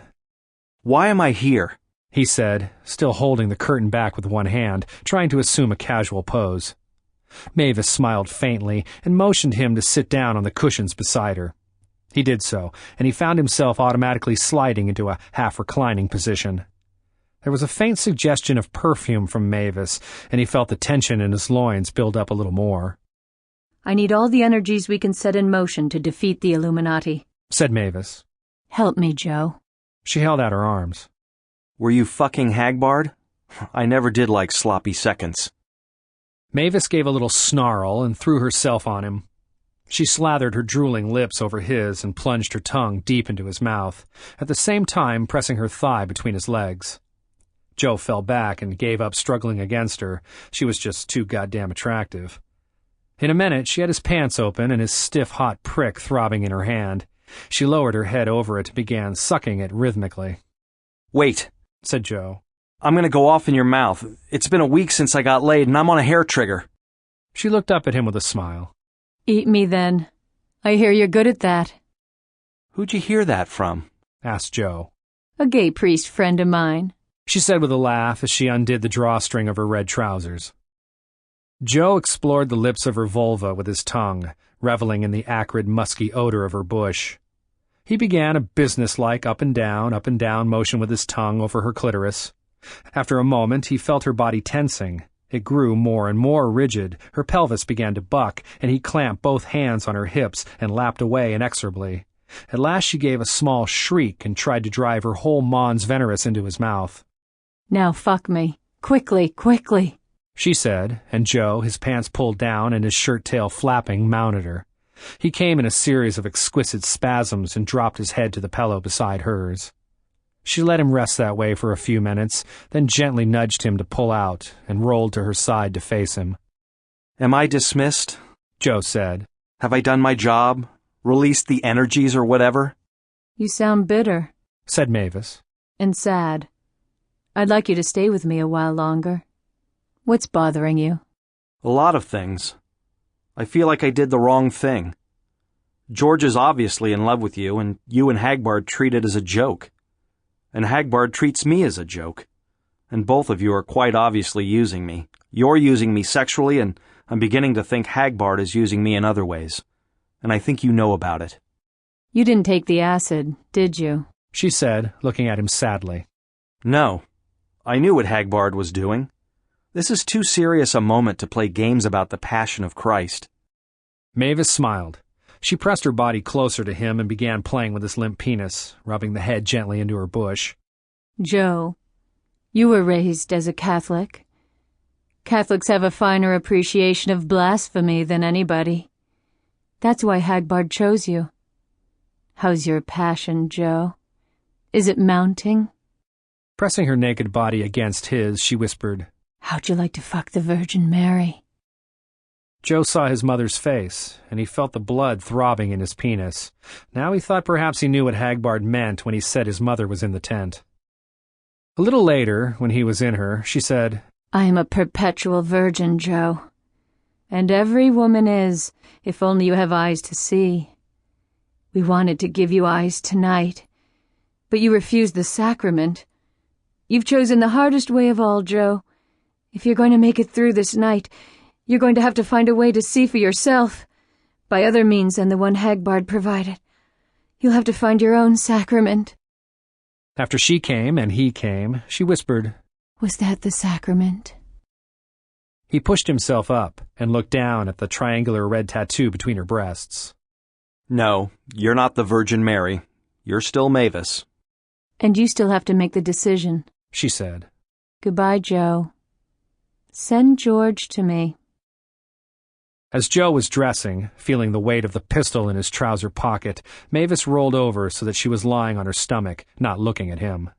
"Why am I here?" he said, still holding the curtain back with one hand, trying to assume a casual pose. Mavis smiled faintly and motioned him to sit down on the cushions beside her. He did so, and he found himself automatically sliding into a half-reclining position. There was a faint suggestion of perfume from Mavis, and he felt the tension in his loins build up a little more. "I need all the energies we can set in motion to defeat the Illuminati," said Mavis. "Help me, Joe." She held out her arms. "Were you fucking Hagbard? I never did like sloppy seconds." Mavis gave a little snarl and threw herself on him. She slathered her drooling lips over his and plunged her tongue deep into his mouth, at the same time pressing her thigh between his legs. Joe fell back and gave up struggling against her. She was just too goddamn attractive. In a minute, she had his pants open and his stiff, hot prick throbbing in her hand. She lowered her head over it and began sucking it rhythmically. "Wait," said Joe. "I'm gonna go off in your mouth. It's been a week since I got laid, and I'm on a hair trigger." She looked up at him with a smile. "Eat me, then. I hear you're good at that." "Who'd you hear that from?" asked Joe. "A gay priest friend of mine," she said with a laugh as she undid the drawstring of her red trousers. Joe explored the lips of her vulva with his tongue, reveling in the acrid, musky odor of her bush. He began a businesslike up and down motion with his tongue over her clitoris. After a moment, he felt her body tensing. It grew more and more rigid, her pelvis began to buck, and he clamped both hands on her hips and lapped away inexorably. At last she gave a small shriek and tried to drive her whole mons veneris into his mouth. "Now fuck me. Quickly, quickly," she said, and Joe, his pants pulled down and his shirt tail flapping, mounted her. He came in a series of exquisite spasms and dropped his head to the pillow beside hers. She let him rest that way for a few minutes, then gently nudged him to pull out and rolled to her side to face him. "Am I dismissed?" Joe said. "Have I done my job? Released the energies or whatever?" "You sound bitter," said Mavis. "and sad. I'd like you to stay with me a while longer. What's bothering you?" "A lot of things. I feel like I did the wrong thing. George is obviously in love with you, and you and Hagbard treat it as a joke. And Hagbard treats me as a joke. And both of you are quite obviously using me. You're using me sexually, and I'm beginning to think Hagbard is using me in other ways. And I think you know about it." "You didn't take the acid, did you?" she said, looking at him sadly. "No. I knew what Hagbard was doing. This is too serious a moment to play games about the Passion of Christ." Mavis smiled. She pressed her body closer to him and began playing with his limp penis, rubbing the head gently into her bush. "Joe, you were raised as a Catholic. Catholics have a finer appreciation of blasphemy than anybody. That's why Hagbard chose you. How's your passion, Joe? Is it mounting?" Pressing her naked body against his, she whispered, "How'd you like to fuck the Virgin Mary?" Joe saw his mother's face, and he felt the blood throbbing in his penis. Now he thought perhaps he knew what Hagbard meant when he said his mother was in the tent. A little later, when he was in her, she said, "I am a perpetual virgin, Joe. And every woman is, if only you have eyes to see. We wanted to give you eyes tonight, but you refused the sacrament. You've chosen the hardest way of all, Joe. If you're going to make it through this night, you're going to have to find a way to see for yourself, by other means than the one Hagbard provided. You'll have to find your own sacrament." After she came and he came, she whispered, "Was that the sacrament?" He pushed himself up and looked down at the triangular red tattoo between her breasts. "No, you're not the Virgin Mary. You're still Mavis." "And you still have to make the decision," she said. "Goodbye, Joe. Send George to me." As Joe was dressing, feeling the weight of the pistol in his trouser pocket, Mavis rolled over so that she was lying on her stomach, not looking at him.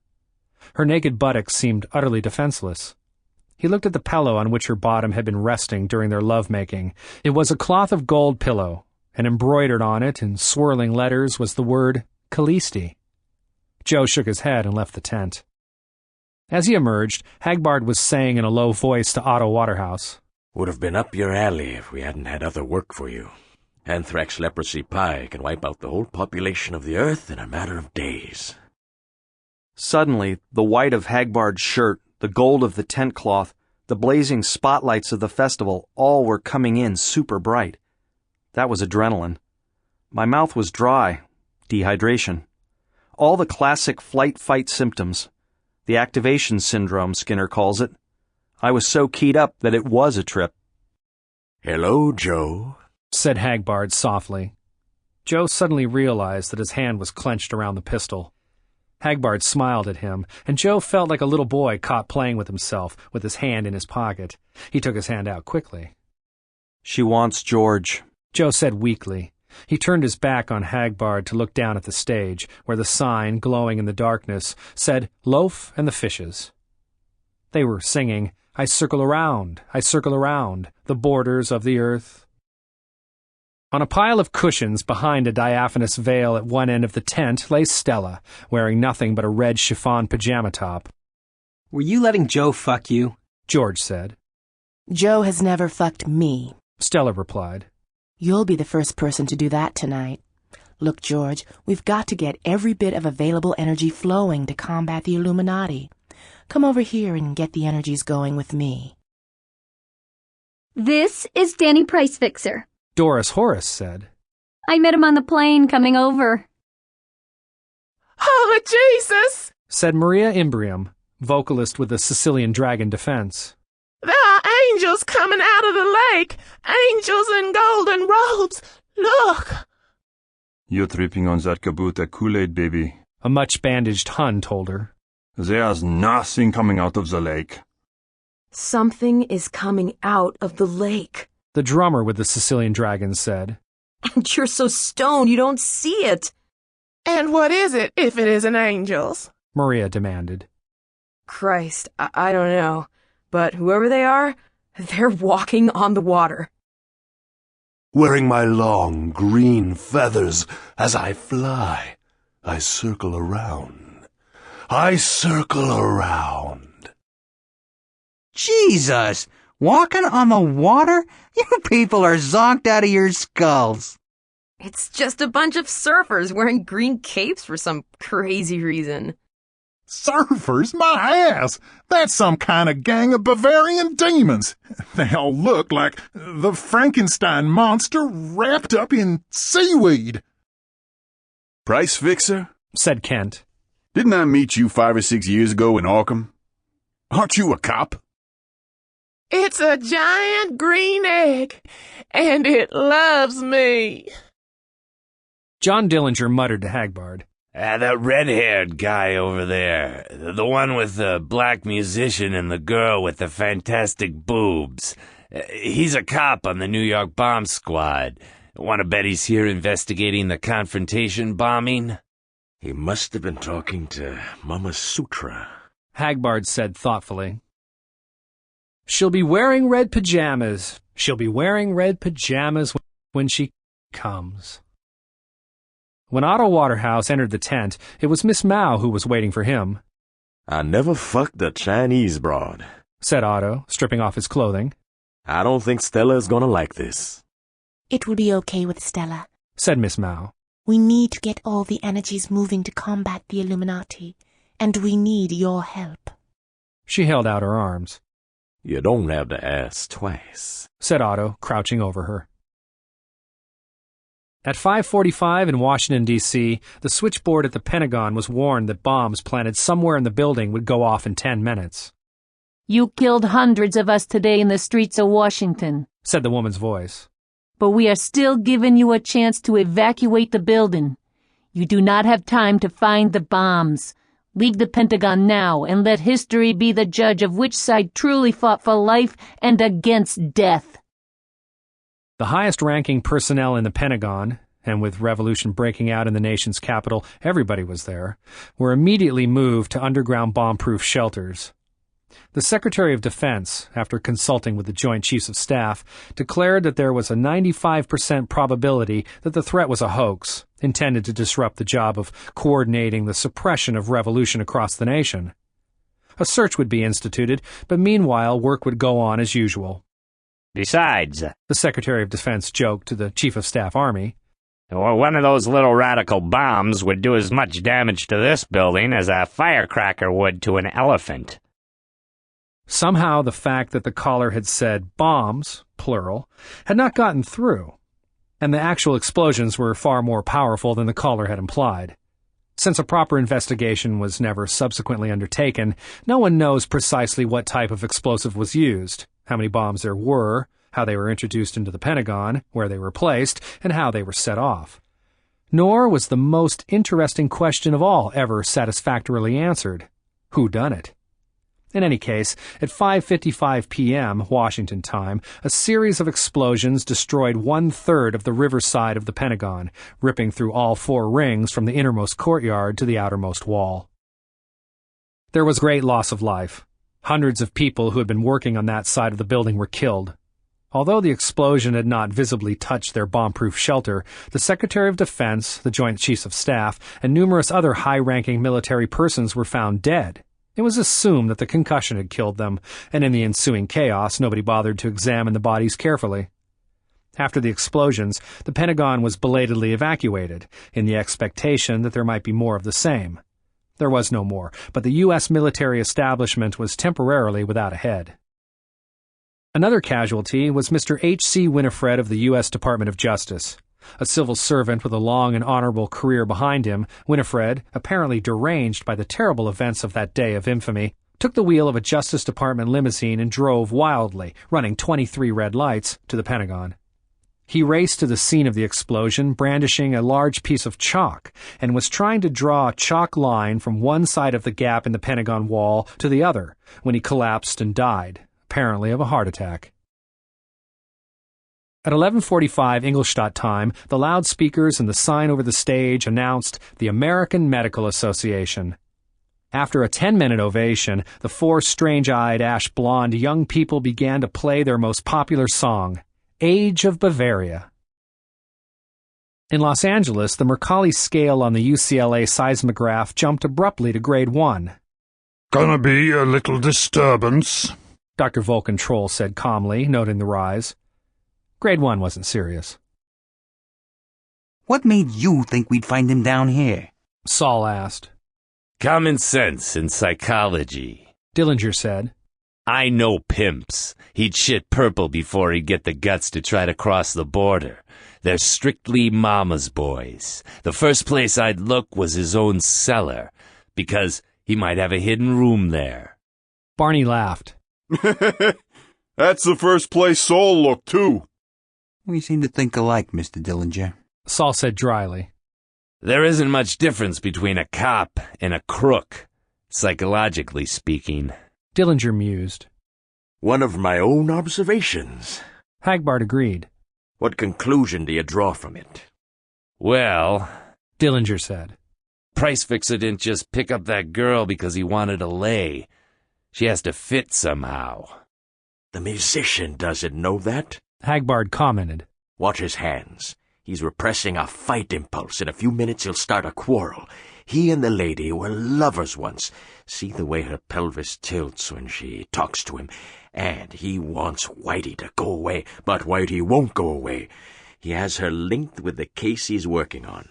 Her naked buttocks seemed utterly defenseless. He looked at the pillow on which her bottom had been resting during their love-making. It was a cloth of gold pillow, and embroidered on it in swirling letters was the word Callisti. Joe shook his head and left the tent. As he emerged, Hagbard was saying in a low voice to Otto Waterhouse, "Would have been up your alley if we hadn't had other work for you. Anthrax leprosy pie can wipe out the whole population of the earth in a matter of days." Suddenly, the white of Hagbard's shirt, the gold of the tent cloth, the blazing spotlights of the festival, all were coming in super bright. That was adrenaline. My mouth was dry. Dehydration. All the classic flight-fight symptoms. The activation syndrome, Skinner calls it. I was so keyed up that it was a trip. "Hello, Joe," said Hagbard softly. Joe suddenly realized that his hand was clenched around the pistol. Hagbard smiled at him, and Joe felt like a little boy caught playing with himself, with his hand in his pocket. He took his hand out quickly. "She wants George," Joe said weakly. He turned his back on Hagbard to look down at the stage, where the sign, glowing in the darkness, said Loaf and the Fishes. They were singing, I circle around, the borders of the earth. On a pile of cushions behind a diaphanous veil at one end of the tent lay Stella, wearing nothing but a red chiffon pajama top. "Were you letting Joe fuck you?" George said. Joe has never fucked me, Stella replied. You'll be the first person to do that tonight. Look, George, we've got to get every bit of available energy flowing to combat the Illuminati. Come over here and get the energies going with me. This is Danny Price Fixer, Doris Horace said. I met him on the plane coming over. Oh, Jesus, said Maria Imbrium, vocalist with the Sicilian Dragon Defense. There are angels coming out of the lake. Angels in golden robes. Look. You're tripping on that Kabuta Kool-Aid, baby, a much-bandaged Hun told her. There's nothing coming out of the lake. Something is coming out of the lake, the drummer with the Sicilian Dragons said. And you're so stoned you don't see it. And what is it if it isn't angels? Maria demanded. Christ, I don't know. But whoever they are, they're walking on the water. Wearing my long green feathers as I fly, I circle around. I circle around. Jesus! Walking on the water? You people are zonked out of your skulls. It's just a bunch of surfers wearing green capes for some crazy reason. Surfers? My ass! That's some kind of gang of Bavarian demons. They all look like the Frankenstein monster wrapped up in seaweed. Price Fixer? Said Kent. Didn't I meet you 5 or 6 years ago in Arkham? Aren't you a cop? It's a giant green egg, and it loves me. John Dillinger muttered to Hagbard. That red-haired guy over there. The one with the black musician and the girl with the fantastic boobs. He's a cop on the New York bomb squad. Want to bet he's here investigating the confrontation bombing? He must have been talking to Mama Sutra, Hagbard said thoughtfully. She'll be wearing red pajamas. She'll be wearing red pajamas when she comes. When Otto Waterhouse entered the tent, it was Miss Mao who was waiting for him. I never fucked a Chinese broad, said Otto, stripping off his clothing. I don't think Stella's gonna like this. It will be okay with Stella, said Miss Mao. We need to get all the energies moving to combat the Illuminati, and we need your help. She held out her arms. You don't have to ask twice, said Otto, crouching over her. At 5:45 in Washington, D.C., the switchboard at the Pentagon was warned that bombs planted somewhere in the building would go off in 10 minutes. You killed hundreds of us today in the streets of Washington, said the woman's voice. But we are still giving you a chance to evacuate the building. You do not have time to find the bombs. Leave the Pentagon now and let history be the judge of which side truly fought for life and against death. The highest-ranking personnel in the Pentagon, and with revolution breaking out in the nation's capital, everybody was there, were immediately moved to underground bomb-proof shelters. The Secretary of Defense, after consulting with the Joint Chiefs of Staff, declared that there was a 95% probability that the threat was a hoax, intended to disrupt the job of coordinating the suppression of revolution across the nation. A search would be instituted, but meanwhile work would go on as usual. Besides, the Secretary of Defense joked to the Chief of Staff Army, one of those little radical bombs would do as much damage to this building as a firecracker would to an elephant. Somehow the fact that the caller had said bombs, plural, had not gotten through, and the actual explosions were far more powerful than the caller had implied. Since a proper investigation was never subsequently undertaken, no one knows precisely what type of explosive was used, how many bombs there were, how they were introduced into the Pentagon, where they were placed, and how they were set off. Nor was the most interesting question of all ever satisfactorily answered: who done it? In any case, at 5:55 p.m. Washington time, a series of explosions destroyed 1/3 of the riverside of the Pentagon, ripping through all 4 rings from the innermost courtyard to the outermost wall. There was great loss of life. Hundreds of people who had been working on that side of the building were killed. Although the explosion had not visibly touched their bomb-proof shelter, the Secretary of Defense, the Joint Chiefs of Staff, and numerous other high-ranking military persons were found dead. It was assumed that the concussion had killed them, and in the ensuing chaos, nobody bothered to examine the bodies carefully. After the explosions, the Pentagon was belatedly evacuated, in the expectation that there might be more of the same. There was no more, but the U.S. military establishment was temporarily without a head. Another casualty was Mr. H.C. Winifred of the U.S. Department of Justice. A civil servant with a long and honorable career behind him, Winifred, apparently deranged by the terrible events of that day of infamy, took the wheel of a Justice Department limousine and drove wildly, running 23 red lights, to the Pentagon. He raced to the scene of the explosion, brandishing a large piece of chalk, and was trying to draw a chalk line from one side of the gap in the Pentagon wall to the other, when he collapsed and died, apparently of a heart attack. At 11:45 Ingolstadt time, the loudspeakers and the sign over the stage announced the American Medical Association. After a 10-minute ovation, the 4 strange-eyed, ash-blonde young people began to play their most popular song, Age of Bavaria. In Los Angeles, the Mercalli scale on the UCLA seismograph jumped abruptly to grade 1. Gonna be a little disturbance, Dr. Vulcan Troll said calmly, noting the rise. Grade 1 wasn't serious. What made you think we'd find him down here? Saul asked. Common sense and psychology, Dillinger said. I know pimps. He'd shit purple before he'd get the guts to try to cross the border. They're strictly mama's boys. The first place I'd look was his own cellar, because he might have a hidden room there. Barney laughed. That's the first place Saul looked, too. We seem to think alike, Mr. Dillinger, Saul said dryly. There isn't much difference between a cop and a crook, psychologically speaking. Dillinger mused. One of my own observations. Hagbard agreed. What conclusion do you draw from it? Well, Dillinger said, Price Fixer didn't just pick up that girl because he wanted a lay. She has to fit somehow. The musician doesn't know that? Hagbard commented. Watch his hands. He's repressing a fight impulse. In a few minutes he'll start a quarrel. He and the lady were lovers once. See the way her pelvis tilts when she talks to him. And he wants Whitey to go away, but Whitey won't go away. He has her linked with the case he's working on.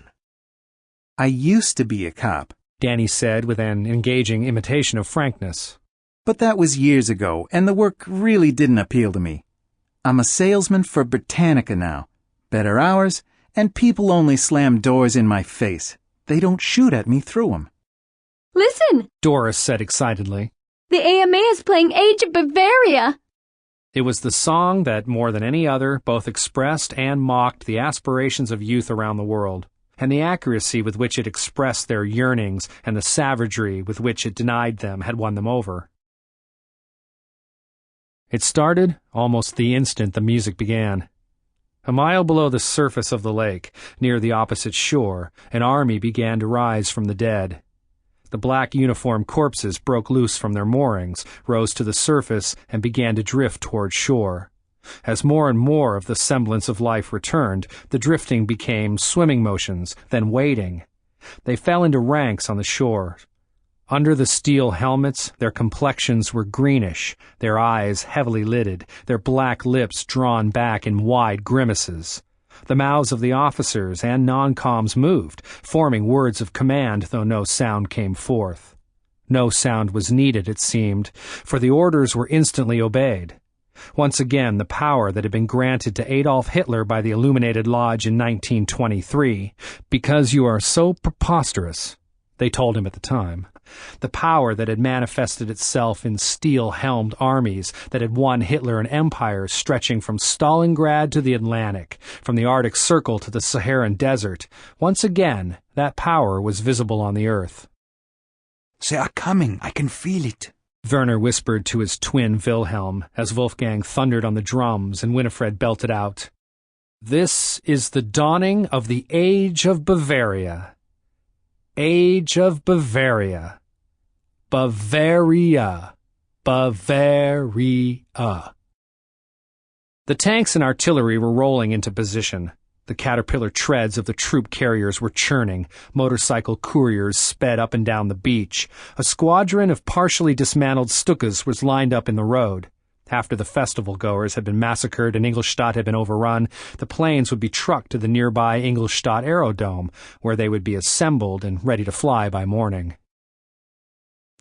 I used to be a cop, Danny said with an engaging imitation of frankness. But that was years ago, and the work really didn't appeal to me. I'm a salesman for Britannica now. Better hours, and people only slam doors in my face. They don't shoot at me through them. Listen, Doris said excitedly. The AMA is playing Age of Bavaria. It was the song that, more than any other, both expressed and mocked the aspirations of youth around the world, and the accuracy with which it expressed their yearnings and the savagery with which it denied them had won them over. It started almost the instant the music began. A mile below the surface of the lake, near the opposite shore, an army began to rise from the dead. The black uniformed corpses broke loose from their moorings, rose to the surface, and began to drift toward shore. As more and more of the semblance of life returned, the drifting became swimming motions, then wading. They fell into ranks on the shore. Under the steel helmets, their complexions were greenish, their eyes heavily lidded, their black lips drawn back in wide grimaces. The mouths of the officers and non-coms moved, forming words of command, though no sound came forth. No sound was needed, it seemed, for the orders were instantly obeyed. Once again, the power that had been granted to Adolf Hitler by the Illuminated Lodge in 1923, "Because you are so preposterous," they told him at the time. The power that had manifested itself in steel-helmed armies that had won Hitler an empire stretching from Stalingrad to the Atlantic, from the Arctic Circle to the Saharan Desert. Once again, that power was visible on the earth. "They are coming. I can feel it," Werner whispered to his twin Wilhelm as Wolfgang thundered on the drums and Winifred belted out, "This is the dawning of the Age of Bavaria. Age of Bavaria. Bavaria. Bavaria." The tanks and artillery were rolling into position. The caterpillar treads of the troop carriers were churning. Motorcycle couriers sped up and down the beach. A squadron of partially dismantled Stukas was lined up in the road. After the festival-goers had been massacred and Ingolstadt had been overrun, the planes would be trucked to the nearby Ingolstadt Aerodrome, where they would be assembled and ready to fly by morning.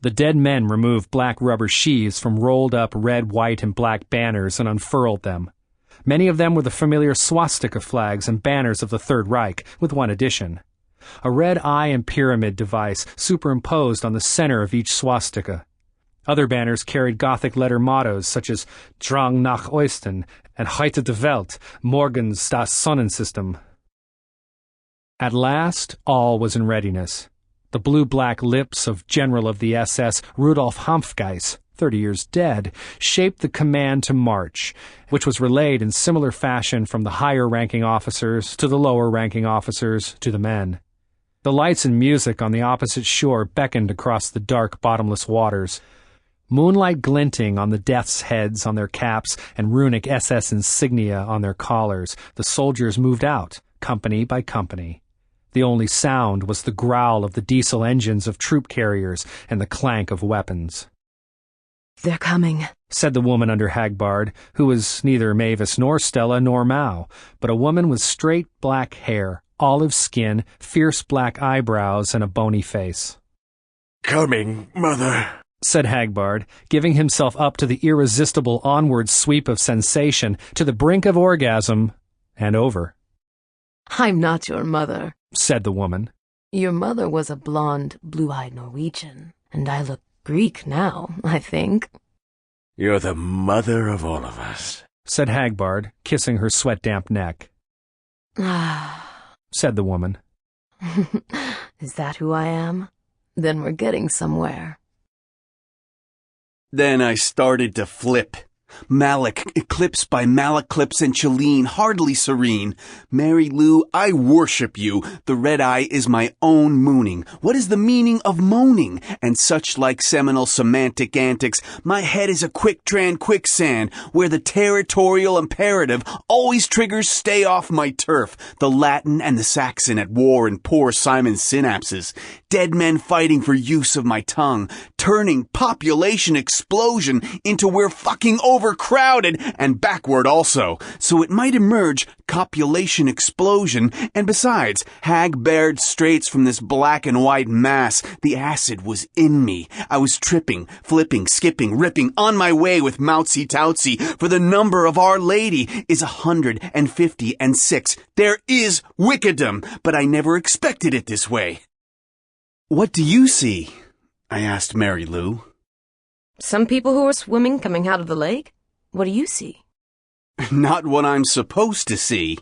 The dead men removed black rubber sheaths from rolled-up red, white, and black banners and unfurled them. Many of them were the familiar swastika flags and banners of the Third Reich, with one addition: a red eye and pyramid device superimposed on the center of each swastika. Other banners carried Gothic letter mottos such as Drang nach Osten and Heute die Welt, Morgens das Sonnensystem. At last, all was in readiness. The blue-black lips of General of the SS Rudolf Hanfgeis, 30 years dead, shaped the command to march, which was relayed in similar fashion from the higher-ranking officers to the lower-ranking officers to the men. The lights and music on the opposite shore beckoned across the dark, bottomless waters. Moonlight glinting on the death's heads on their caps and runic SS insignia on their collars, the soldiers moved out, company by company. The only sound was the growl of the diesel engines of troop carriers and the clank of weapons. "They're coming," said the woman under Hagbard, who was neither Mavis nor Stella nor Mao, but a woman with straight black hair, olive skin, fierce black eyebrows, and a bony face. "Coming, Mother," said Hagbard, giving himself up to the irresistible onward sweep of sensation, to the brink of orgasm, and over. "I'm not your mother," said the woman. "Your mother was a blonde, blue-eyed Norwegian, and I look Greek now, I think." "You're the mother of all of us," said Hagbard, kissing her sweat-damp neck. "Ah," said the woman. "Is that who I am? Then we're getting somewhere." Then I started to flip. Malik, eclipsed by Malaclips and Chelene, hardly serene. Mary Lou, I worship you. The red eye is my own mooning. What is the meaning of moaning? And such like seminal semantic antics. My head is a quick-tran quicksand, where the territorial imperative always triggers stay off my turf. The Latin and the Saxon at war in poor Simon's synapses. Dead men fighting for use of my tongue. Turning population explosion into we're fucking overcrowded and backward also. So it might emerge copulation explosion. And besides, Hag bared straits from this black and white mass. The acid was in me. I was tripping, flipping, skipping, ripping on my way with Moutsy Toutsy. For the number of Our Lady is 156. There is wickedom, but I never expected it this way. What do you see? I asked Mary Lou. "Some people who are swimming coming out of the lake? What do you see?" Not what I'm supposed to see.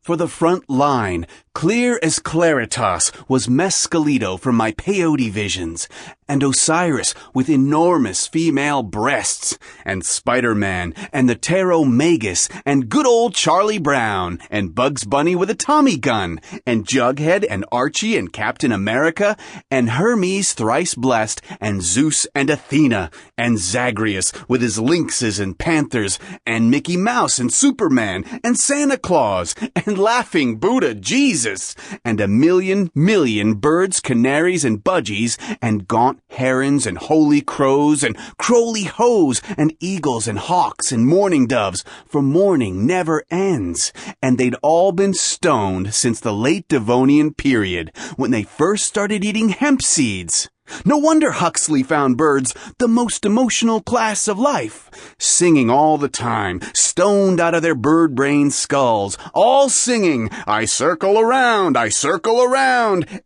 For the front line, clear as claritas, was Mescalito from my peyote visions, and Osiris with enormous female breasts, and Spider-Man, and the Tarot Magus, and good old Charlie Brown, and Bugs Bunny with a Tommy gun, and Jughead, and Archie, and Captain America, and Hermes thrice blessed, and Zeus and Athena, and Zagreus with his lynxes and panthers, and Mickey Mouse and Superman, and Santa Claus, and Laughing Buddha Jesus, and a million birds, canaries, and budgies, and gaunt herons, and holy crows, and crowley hoes, and eagles, and hawks, and mourning doves, for mourning never ends, and they'd all been stoned since the late Devonian period, when they first started eating hemp seeds. No wonder Huxley found birds the most emotional class of life, singing all the time, stoned out of their bird-brain skulls, all singing, I circle around,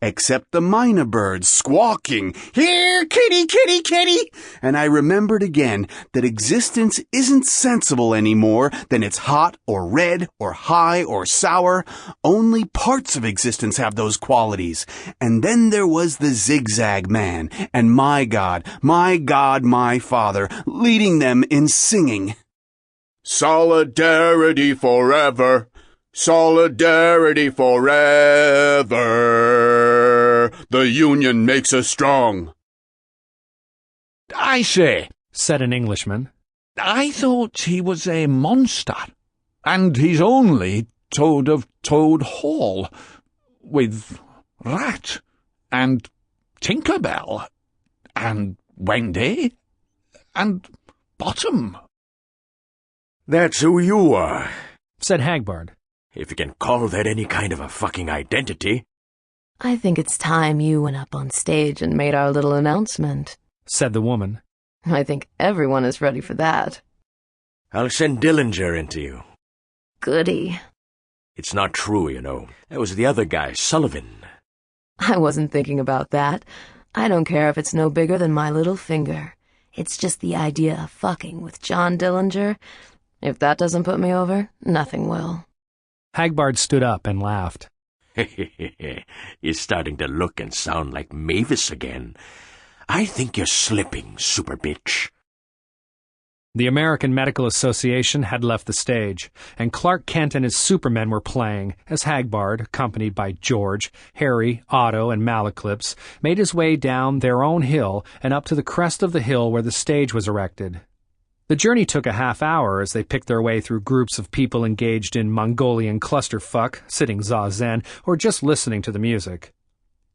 except the mynah birds squawking, here, kitty, kitty, kitty. And I remembered again that existence isn't sensible any more than it's hot or red or high or sour. Only parts of existence have those qualities. And then there was the zigzag man, and my God, my Father, leading them in singing. Solidarity forever, solidarity forever. The union makes us strong. I say, said an Englishman, I thought he was a monster, and he's only Toad of Toad Hall, with Rat, and Tinkerbell, and Wendy, and Bottom. That's who you are, said Hagbard. If you can call that any kind of a fucking identity. I think it's time you went up on stage and made our little announcement, said the woman. I think everyone is ready for that. I'll send Dillinger into you. Goody. It's not true, you know. That was the other guy, Sullivan. I wasn't thinking about that. I don't care if it's no bigger than my little finger. It's just the idea of fucking with John Dillinger. If that doesn't put me over, nothing will. Hagbard stood up and laughed. You're starting to look and sound like Mavis again. I think you're slipping, super bitch. The American Medical Association had left the stage, and Clark Kent and his Supermen were playing, as Hagbard, accompanied by George, Harry, Otto, and Malaclips, made his way down their own hill and up to the crest of the hill where the stage was erected. The journey took a half hour as they picked their way through groups of people engaged in Mongolian clusterfuck, sitting zazen, or just listening to the music.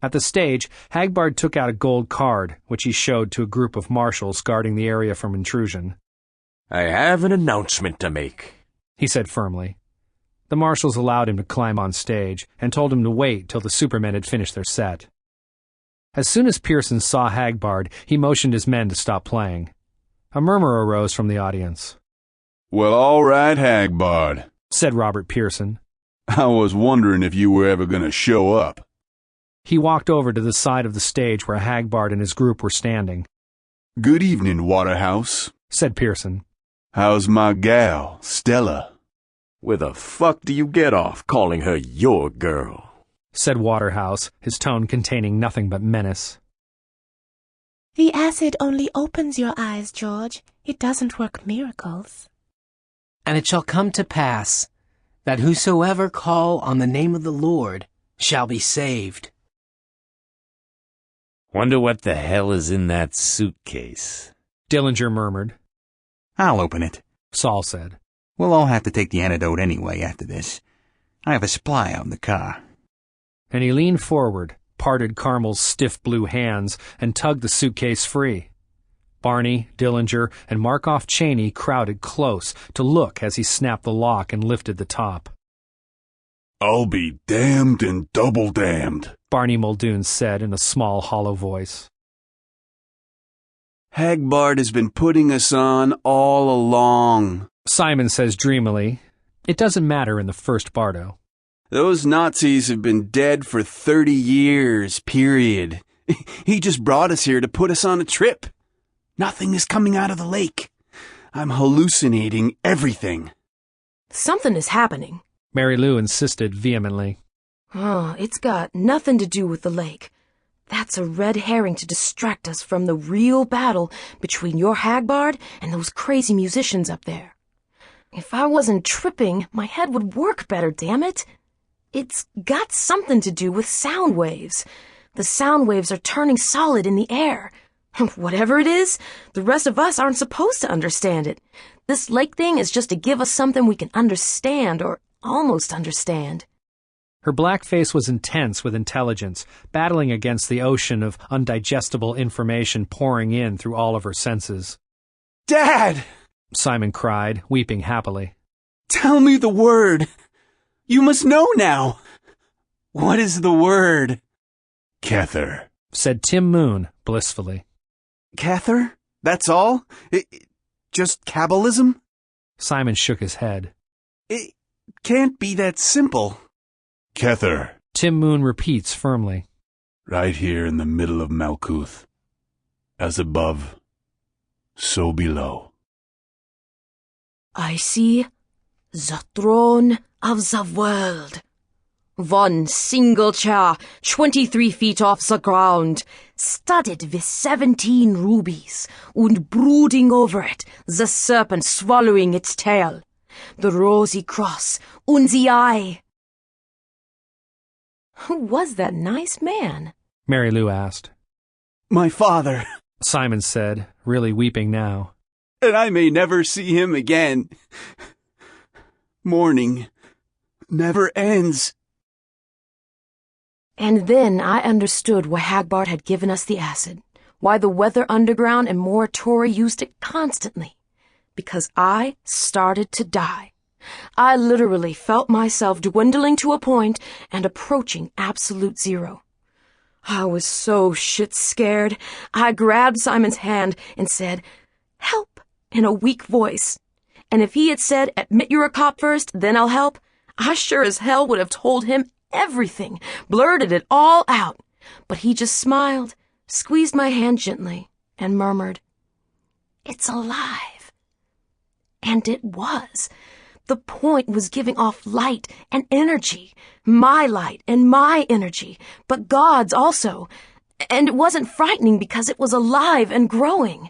At the stage, Hagbard took out a gold card, which he showed to a group of marshals guarding the area from intrusion. I have an announcement to make, he said firmly. The marshals allowed him to climb on stage and told him to wait till the Supermen had finished their set. As soon as Pearson saw Hagbard, he motioned his men to stop playing. A murmur arose from the audience. Well, all right, Hagbard, said Robert Pearson. I was wondering if you were ever going to show up. He walked over to the side of the stage where Hagbard and his group were standing. Good evening, Waterhouse, said Pearson. How's my gal, Stella? Where the fuck do you get off calling her your girl? Said Waterhouse, his tone containing nothing but menace. The acid only opens your eyes, George. It doesn't work miracles. And it shall come to pass that whosoever call on the name of the Lord shall be saved. Wonder what the hell is in that suitcase, Dillinger murmured. I'll open it, Saul said. We'll all have to take the antidote anyway after this. I have a supply out in the car. And he leaned forward, parted Carmel's stiff blue hands, and tugged the suitcase free. Barney, Dillinger, and Markov Cheney crowded close to look as he snapped the lock and lifted the top. I'll be damned and double damned, Barney Muldoon said in a small, hollow voice. Hagbard has been putting us on all along, Simon says dreamily. It doesn't matter in the first bardo. Those Nazis have been dead for 30 years, period. He just brought us here to put us on a trip. Nothing is coming out of the lake. I'm hallucinating everything. Something is happening, Mary Lou insisted vehemently. Oh, it's got nothing to do with the lake. That's a red herring to distract us from the real battle between your Hagbard and those crazy musicians up there. If I wasn't tripping, my head would work better, damn it. It's got something to do with sound waves. The sound waves are turning solid in the air. Whatever it is, the rest of us aren't supposed to understand it. This lake thing is just to give us something we can understand, or almost understand. Her black face was intense with intelligence, battling against the ocean of undigestible information pouring in through all of her senses. Dad! Simon cried, weeping happily. Tell me the word. You must know now. What is the word? Kether, said Tim Moon blissfully. Kether? That's all? Just Kabbalism? Simon shook his head. It can't be that simple. Kether, Tim Moon repeats firmly. Right here in the middle of Malkuth. As above, so below. I see the throne of the world. One single chair, 23 feet off the ground, studded with 17 rubies, and brooding over it, the serpent swallowing its tail, the rosy cross, and the eye. Who was that nice man? Mary Lou asked. My father, Simon said, really weeping now. And I may never see him again. Mourning never ends. And then I understood why Hagbard had given us the acid, why the Weather Underground and Moratori used it constantly. Because I started to die. I literally felt myself dwindling to a point and approaching absolute zero. I was so shit scared. I grabbed Simon's hand and said, "Help," in a weak voice. And if he had said, "Admit you're a cop first, then I'll help," I sure as hell would have told him everything, blurted it all out. But he just smiled, squeezed my hand gently, and murmured, "It's alive." And it was. The point was giving off light and energy, my light and my energy, but God's also. And it wasn't frightening because it was alive and growing.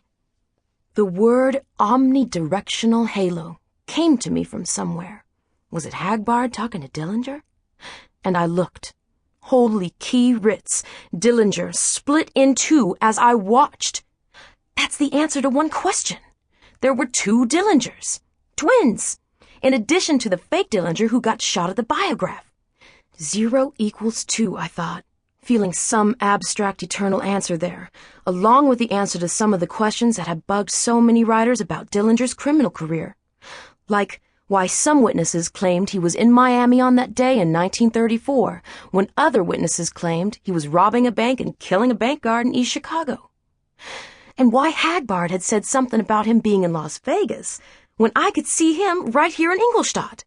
The word omnidirectional halo came to me from somewhere. Was it Hagbard talking to Dillinger? And I looked. Holy key Ritz, Dillinger split in two as I watched. That's the answer to one question. There were two Dillingers. Twins. In addition to the fake Dillinger who got shot at the biograph. 0 equals 2, I thought, feeling some abstract eternal answer there, along with the answer to some of the questions that had bugged so many writers about Dillinger's criminal career. Like why some witnesses claimed he was in Miami on that day in 1934, when other witnesses claimed he was robbing a bank and killing a bank guard in East Chicago. And why Hagbard had said something about him being in Las Vegas, when I could see him right here in Ingolstadt.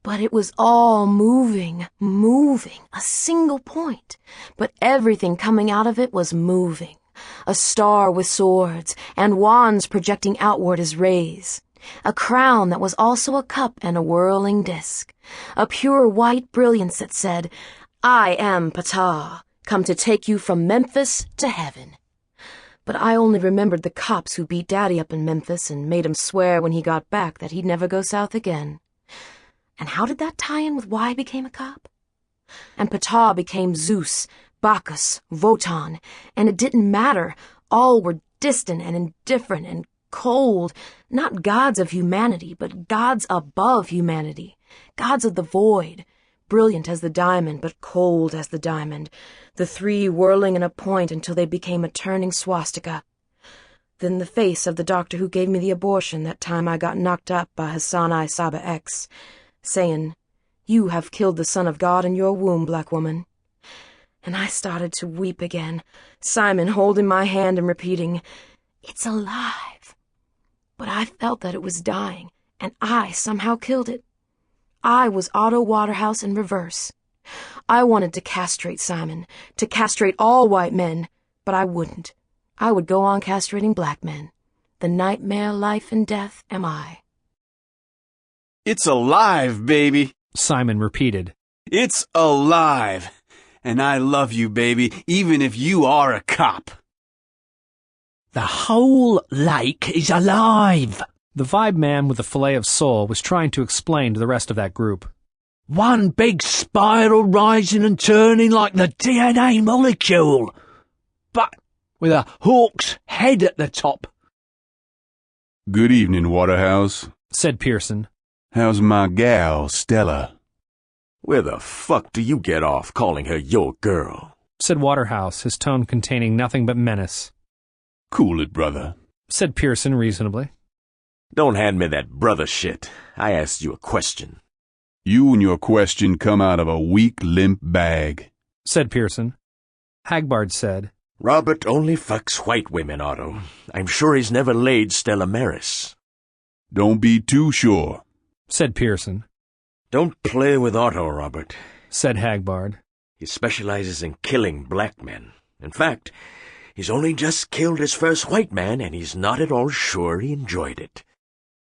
But it was all moving, a single point. But everything coming out of it was moving. A star with swords, and wands projecting outward as rays. A crown that was also a cup and a whirling disk. A pure white brilliance that said, "I am Ptah, come to take you from Memphis to heaven." But I only remembered the cops who beat Daddy up in Memphis and made him swear when he got back that he'd never go south again. And how did that tie in with why I became a cop? And Ptah became Zeus, Bacchus, Wotan, and it didn't matter. All were distant and indifferent and cold, not gods of humanity, but gods above humanity, gods of the void, brilliant as the diamond, but cold as the diamond, the three whirling in a point until they became a turning swastika. Then the face of the doctor who gave me the abortion that time I got knocked up by Hassan I Saba X, saying, "You have killed the Son of God in your womb, black woman." And I started to weep again, Simon holding my hand and repeating, "It's alive." But I felt that it was dying, and I somehow killed it. I was Otto Waterhouse in reverse. I wanted to castrate Simon, to castrate all white men, but I wouldn't. I would go on castrating black men. The nightmare life and death am I. It's alive, baby, Simon repeated. It's alive. And I love you, baby, even if you are a cop. The whole lake is alive. The vibe man with the fillet of soul was trying to explain to the rest of that group. One big spiral rising and turning like the DNA molecule, but with a hawk's head at the top. Good evening, Waterhouse, said Pearson. How's my gal, Stella? Where the fuck do you get off calling her your girl? Said Waterhouse, his tone containing nothing but menace. Cool it, brother, said Pearson reasonably. Don't hand me that brother shit. I asked you a question. You and your question come out of a weak, limp bag, said Pearson. Hagbard said, Robert only fucks white women, Otto. I'm sure he's never laid Stella Maris. Don't be too sure, said Pearson. Don't play with Otto, Robert, said Hagbard. He specializes in killing black men. In fact, he's only just killed his first white man, and he's not at all sure he enjoyed it.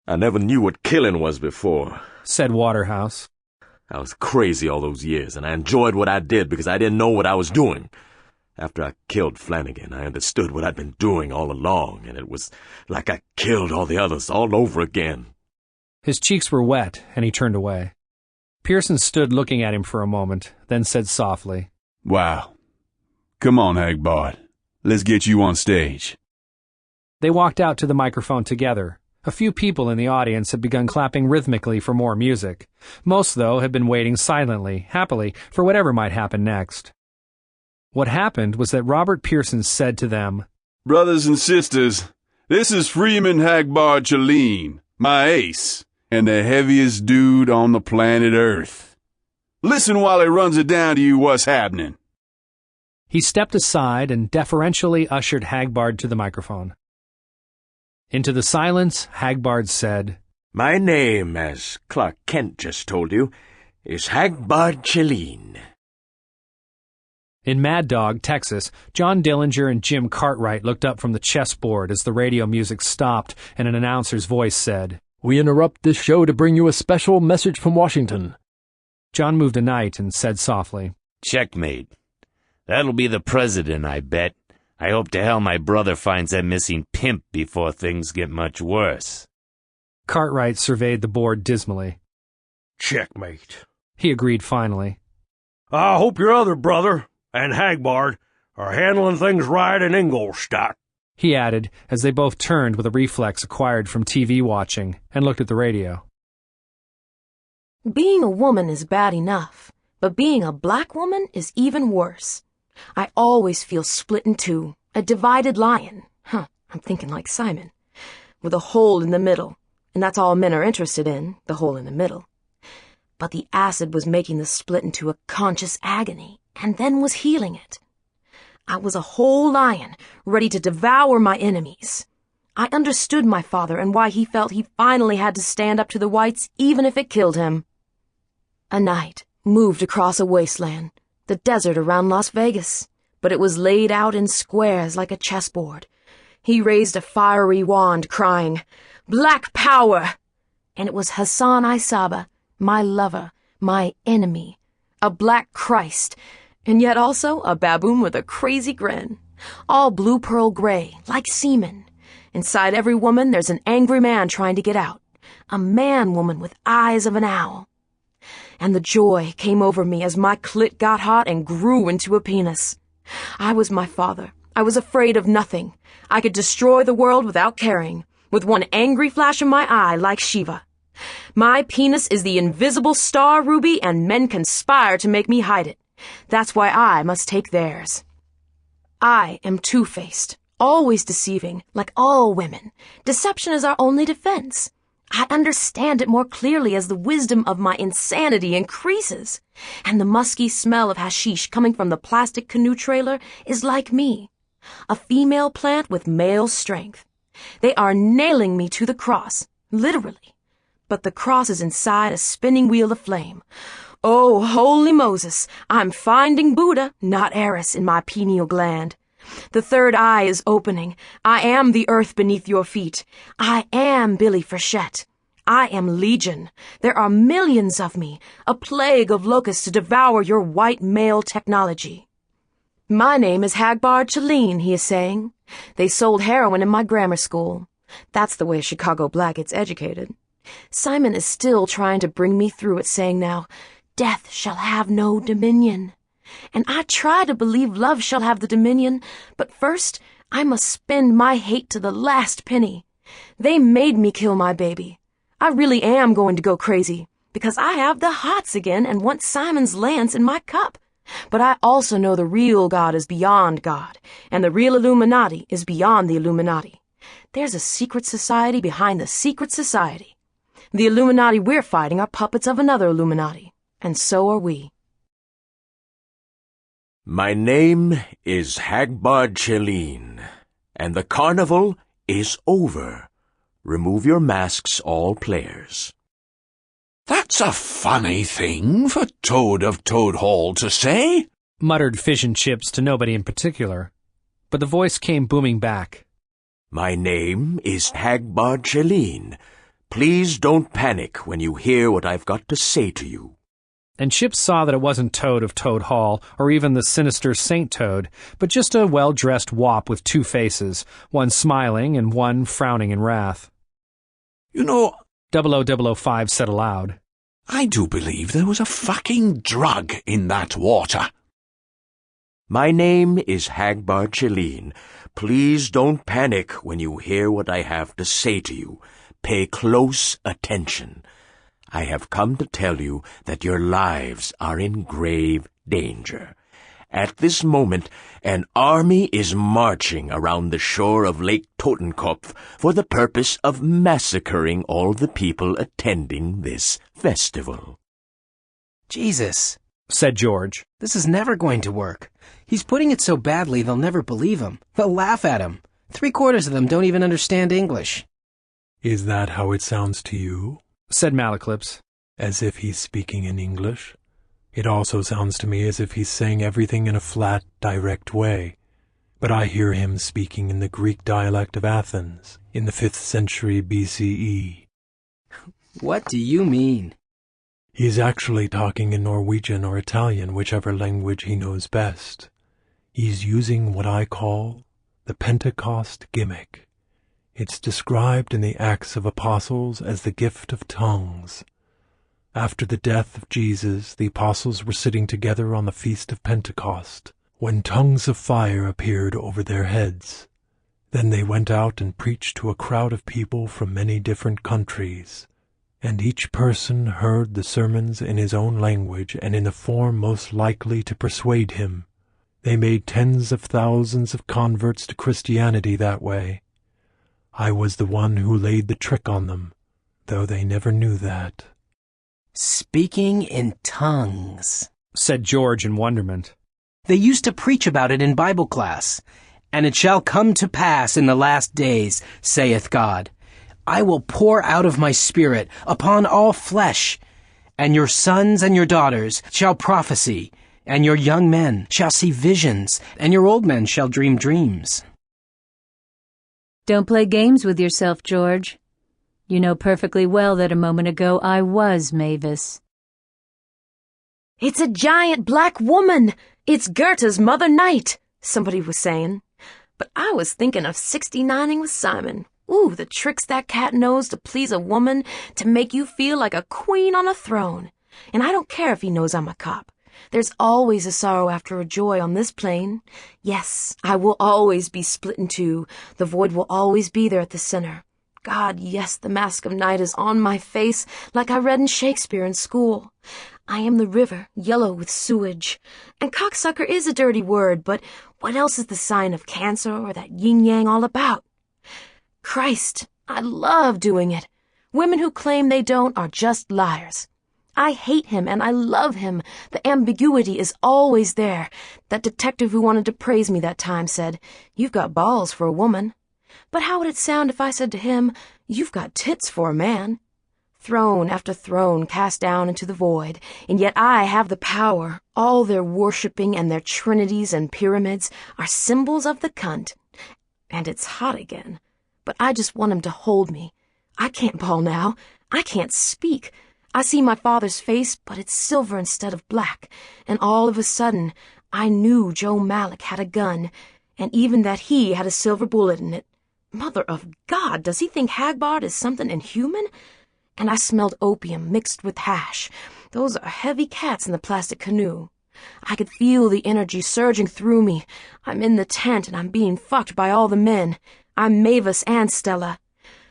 I never knew what killing was before, said Waterhouse. I was crazy all those years, and I enjoyed what I did because I didn't know what I was doing. After I killed Flanagan, I understood what I'd been doing all along, and it was like I killed all the others all over again. His cheeks were wet, and he turned away. Pearson stood looking at him for a moment, then said softly, Wow. Come on, Hagbard. Let's get you on stage. They walked out to the microphone together. A few people in the audience had begun clapping rhythmically for more music. Most, though, had been waiting silently, happily, for whatever might happen next. What happened was that Robert Pearson said to them, Brothers and sisters, this is Freeman Hagbard Chalene, my ace, and the heaviest dude on the planet Earth. Listen while he runs it down to you what's happening. He stepped aside and deferentially ushered Hagbard to the microphone. Into the silence, Hagbard said, My name, as Clark Kent just told you, is Hagbard Chalene. In Mad Dog, Texas, John Dillinger and Jim Cartwright looked up from the chessboard as the radio music stopped and an announcer's voice said, We interrupt this show to bring you a special message from Washington. John moved a knight and said softly, Checkmate. That'll be the president, I bet. I hope to hell my brother finds that missing pimp before things get much worse. Cartwright surveyed the board dismally. Checkmate, he agreed finally. I hope your other brother and Hagbard are handling things right in Ingolstadt, he added, as they both turned with a reflex acquired from TV watching and looked at the radio. Being a woman is bad enough, but being a black woman is even worse. I always feel split in two, a divided lion. I'm thinking like Simon. With a hole in the middle, and that's all men are interested in, the hole in the middle. But the acid was making the split into a conscious agony, and then was healing it. I was a whole lion, ready to devour my enemies. I understood my father and why he felt he finally had to stand up to the whites, even if it killed him. A night moved across a wasteland, the desert around Las Vegas, but it was laid out in squares like a chessboard. He raised a fiery wand, crying, Black power! And it was Hassan Isaba, my lover, my enemy, a black Christ, and yet also a baboon with a crazy grin, all blue pearl gray, like semen. Inside every woman there's an angry man trying to get out, a man-woman with eyes of an owl. And the joy came over me as my clit got hot and grew into a penis. I was my father. I was afraid of nothing. I could destroy the world without caring, with one angry flash of my eye like Shiva. My penis is the invisible star, Ruby, and men conspire to make me hide it. That's why I must take theirs. I am two-faced, always deceiving, like all women. Deception is our only defense. I understand it more clearly as the wisdom of my insanity increases, and the musky smell of hashish coming from the plastic canoe trailer is like me, a female plant with male strength. They are nailing me to the cross, literally, but the cross is inside a spinning wheel of flame. Oh, holy Moses, I'm finding Buddha, not Eris, in my pineal gland. The third eye is opening. I am the earth beneath your feet. I am Billy Frechette. I am Legion. There are millions of me, a plague of locusts to devour your white male technology. My name is Hagbard Chalene, he is saying. They sold heroin in my grammar school. That's the way a Chicago black gets educated. Simon is still trying to bring me through it, saying now, death shall have no dominion. And I try to believe love shall have the dominion, but first I must spend my hate to the last penny. They made me kill my baby. I really am going to go crazy, because I have the hots again and want Simon's lance in my cup. But I also know the real God is beyond God, and the real Illuminati is beyond the Illuminati. There's a secret society behind the secret society. The Illuminati we're fighting are puppets of another Illuminati, and so are we. My name is Hagbard Chalene, and the carnival is over. Remove your masks, all players. That's a funny thing for Toad of Toad Hall to say, muttered Fish and Chips to nobody in particular. But the voice came booming back. My name is Hagbard Chalene. Please don't panic when you hear what I've got to say to you. And Chips saw that it wasn't Toad of Toad Hall, or even the sinister Saint Toad, but just a well-dressed wop with two faces, one smiling and one frowning in wrath. You know, 00005 said aloud, I do believe there was a fucking drug in that water. My name is Hagbard Chalene. Please don't panic when you hear what I have to say to you. Pay close attention. I have come to tell you that your lives are in grave danger. At this moment, an army is marching around the shore of Lake Totenkopf for the purpose of massacring all the people attending this festival. Jesus, said George. This is never going to work. He's putting it so badly they'll never believe him. They'll laugh at him. 3/4 of them don't even understand English. Is that how it sounds to you? Said Malaclips. As if he's speaking in English? It also sounds to me as if he's saying everything in a flat, direct way. But I hear him speaking in the Greek dialect of Athens, in the 5th century BCE. What do you mean? He's actually talking in Norwegian or Italian, whichever language he knows best. He's using what I call the Pentecost gimmick. It's described in the Acts of Apostles as the gift of tongues. After the death of Jesus, the apostles were sitting together on the Feast of Pentecost, when tongues of fire appeared over their heads. Then they went out and preached to a crowd of people from many different countries, and each person heard the sermons in his own language and in the form most likely to persuade him. They made tens of thousands of converts to Christianity that way. I was the one who laid the trick on them, though they never knew that. Speaking in tongues, said George in wonderment. They used to preach about it in Bible class. And it shall come to pass in the last days, saith God, I will pour out of my Spirit upon all flesh, and your sons and your daughters shall prophesy, and your young men shall see visions, and your old men shall dream dreams. Don't play games with yourself, George. You know perfectly well that a moment ago I was Mavis. It's a giant black woman! It's Goethe's Mother Night, somebody was saying. But I was thinking of 69ing with Simon. Ooh, the tricks that cat knows to please a woman, to make you feel like a queen on a throne. And I don't care if he knows I'm a cop. There's always a sorrow after a joy on this plane. Yes, I will always be split in two. The void will always be there at the center. God, yes, the mask of night is on my face, like I read in Shakespeare in school. I am the river, yellow with sewage. And cocksucker is a dirty word, but what else is the sign of Cancer or that yin-yang all about? Christ, I love doing it. Women who claim they don't are just liars. I hate him and I love him. The ambiguity is always there. That detective who wanted to praise me that time said, "You've got balls for a woman." But how would it sound if I said to him, "You've got tits for a man"? Throne after throne cast down into the void, and yet I have the power. All their worshipping and their trinities and pyramids are symbols of the cunt. And it's hot again. But I just want him to hold me. I can't bawl now. I can't speak. I see my father's face, but it's silver instead of black, and all of a sudden, I knew Joe Malik had a gun, and even that he had a silver bullet in it. Mother of God, does he think Hagbard is something inhuman? And I smelled opium mixed with hash. Those are heavy cats in the plastic canoe. I could feel the energy surging through me. I'm in the tent and I'm being fucked by all the men. I'm Mavis and Stella.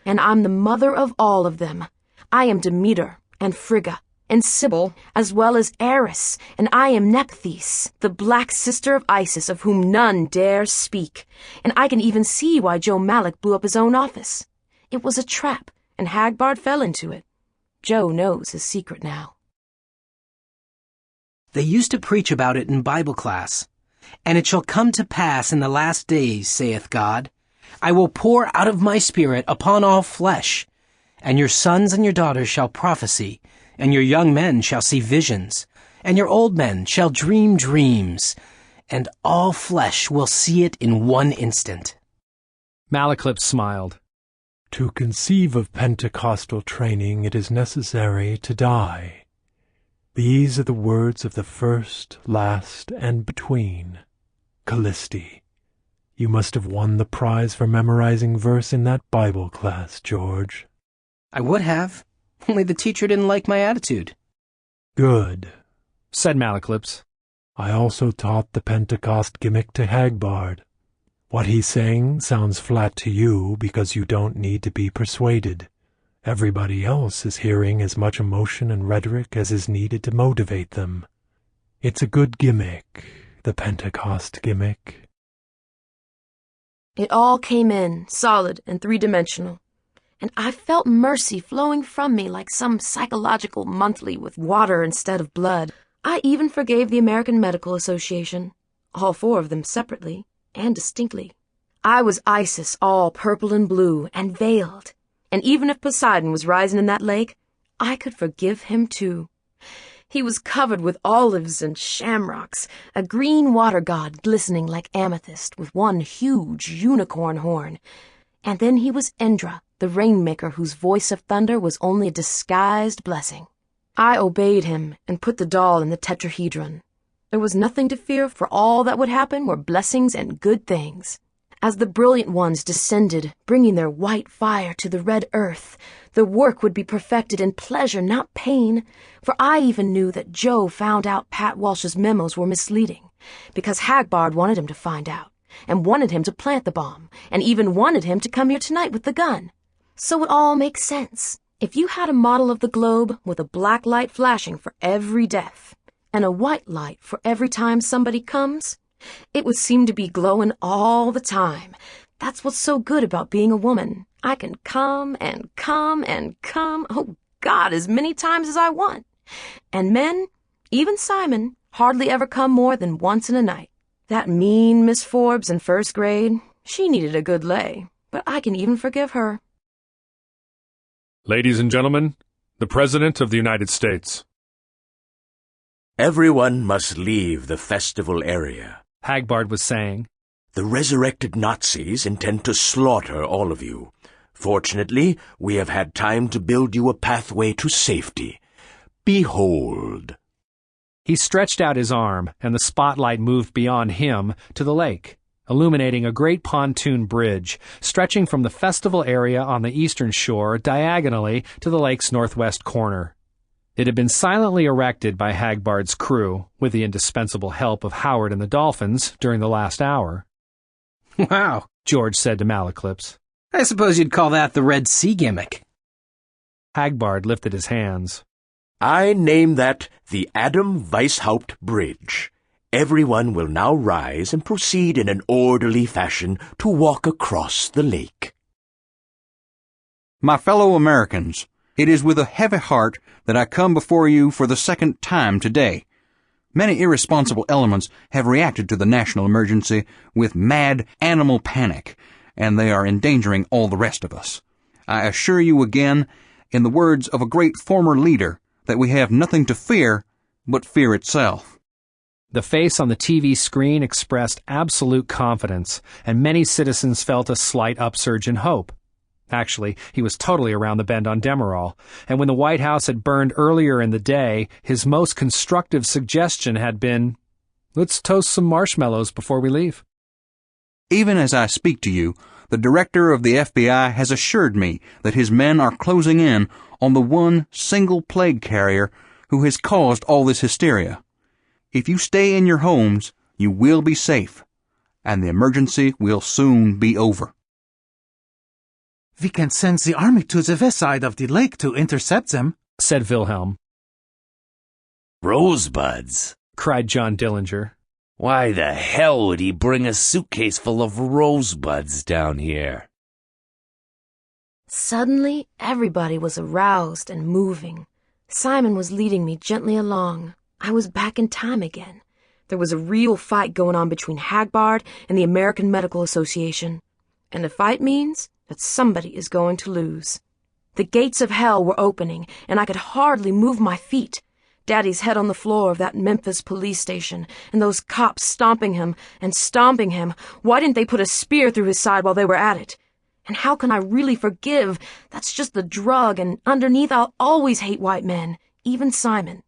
And I'm the mother of all of them. I am Demeter and Frigga and Sybil, as well as Eris, and I am Nephthys, the black sister of Isis, of whom none dare speak. And I can even see why Joe Malik blew up his own office. It was a trap, and Hagbard fell into it. Joe knows his secret now. They used to preach about it in Bible class. And it shall come to pass in the last days, saith God, I will pour out of my Spirit upon all flesh, and your sons and your daughters shall prophesy, and your young men shall see visions, and your old men shall dream dreams, and all flesh will see it in one instant. Malaclypse smiled. To conceive of Pentecostal training, it is necessary to die. These are the words of the first, last, and between. Callisti. You must have won the prize for memorizing verse in that Bible class, George. I would have, only the teacher didn't like my attitude. Good, said Malaclypse. I also taught the Pentecost gimmick to Hagbard. What he's saying sounds flat to you because you don't need to be persuaded. Everybody else is hearing as much emotion and rhetoric as is needed to motivate them. It's a good gimmick, the Pentecost gimmick. It all came in, solid and three-dimensional, and I felt mercy flowing from me like some psychological monthly with water instead of blood. I even forgave the American Medical Association, all four of them separately and distinctly. I was Isis, all purple and blue, and veiled. And even if Poseidon was rising in that lake, I could forgive him too. He was covered with olives and shamrocks, a green water god glistening like amethyst with one huge unicorn horn. And then he was Indra, the rainmaker whose voice of thunder was only a disguised blessing. I obeyed him and put the doll in the tetrahedron. There was nothing to fear, for all that would happen were blessings and good things. As the brilliant ones descended, bringing their white fire to the red earth, the work would be perfected in pleasure, not pain, for I even knew that Joe found out Pat Walsh's memos were misleading, because Hagbard wanted him to find out, and wanted him to plant the bomb, and even wanted him to come here tonight with the gun. So it all makes sense. If you had a model of the globe with a black light flashing for every death, and a white light for every time somebody comes, it would seem to be glowing all the time. That's what's so good about being a woman. I can come and come and come, oh God, as many times as I want. And men, even Simon, hardly ever come more than once in a night. That mean Miss Forbes in first grade, she needed a good lay, but I can even forgive her. Ladies and gentlemen, the President of the United States. Everyone must leave the festival area, Hagbard was saying. The resurrected Nazis intend to slaughter all of you. Fortunately, we have had time to build you a pathway to safety. Behold. He stretched out his arm, and the spotlight moved beyond him to the lake, illuminating a great pontoon bridge stretching from the festival area on the eastern shore diagonally to the lake's northwest corner. It had been silently erected by Hagbard's crew, with the indispensable help of Howard and the Dolphins, during the last hour. Wow, George said to Malaclypse. I suppose you'd call that the Red Sea gimmick. Hagbard lifted his hands. I name that the Adam Weishaupt Bridge. Everyone will now rise and proceed in an orderly fashion to walk across the lake. My fellow Americans, it is with a heavy heart that I come before you for the second time today. Many irresponsible elements have reacted to the national emergency with mad animal panic, and they are endangering all the rest of us. I assure you again, in the words of a great former leader, that we have nothing to fear but fear itself. The face on the TV screen expressed absolute confidence, and many citizens felt a slight upsurge in hope. Actually, he was totally around the bend on Demerol, and when the White House had burned earlier in the day, his most constructive suggestion had been, "Let's toast some marshmallows before we leave." Even as I speak to you, the director of the FBI has assured me that his men are closing in on the one single plague carrier who has caused all this hysteria. If you stay in your homes, you will be safe, and the emergency will soon be over. We can send the army to the west side of the lake to intercept them, said Wilhelm. Rosebuds, cried John Dillinger. Why the hell would he bring a suitcase full of rosebuds down here? Suddenly, everybody was aroused and moving. Simon was leading me gently along. I was back in time again. There was a real fight going on between Hagbard and the American Medical Association. And a fight means that somebody is going to lose. The gates of hell were opening, and I could hardly move my feet. Daddy's head on the floor of that Memphis police station, and those cops stomping him and stomping him. Why didn't they put a spear through his side while they were at it? And how can I really forgive? That's just the drug, and underneath I'll always hate white men, even Simon.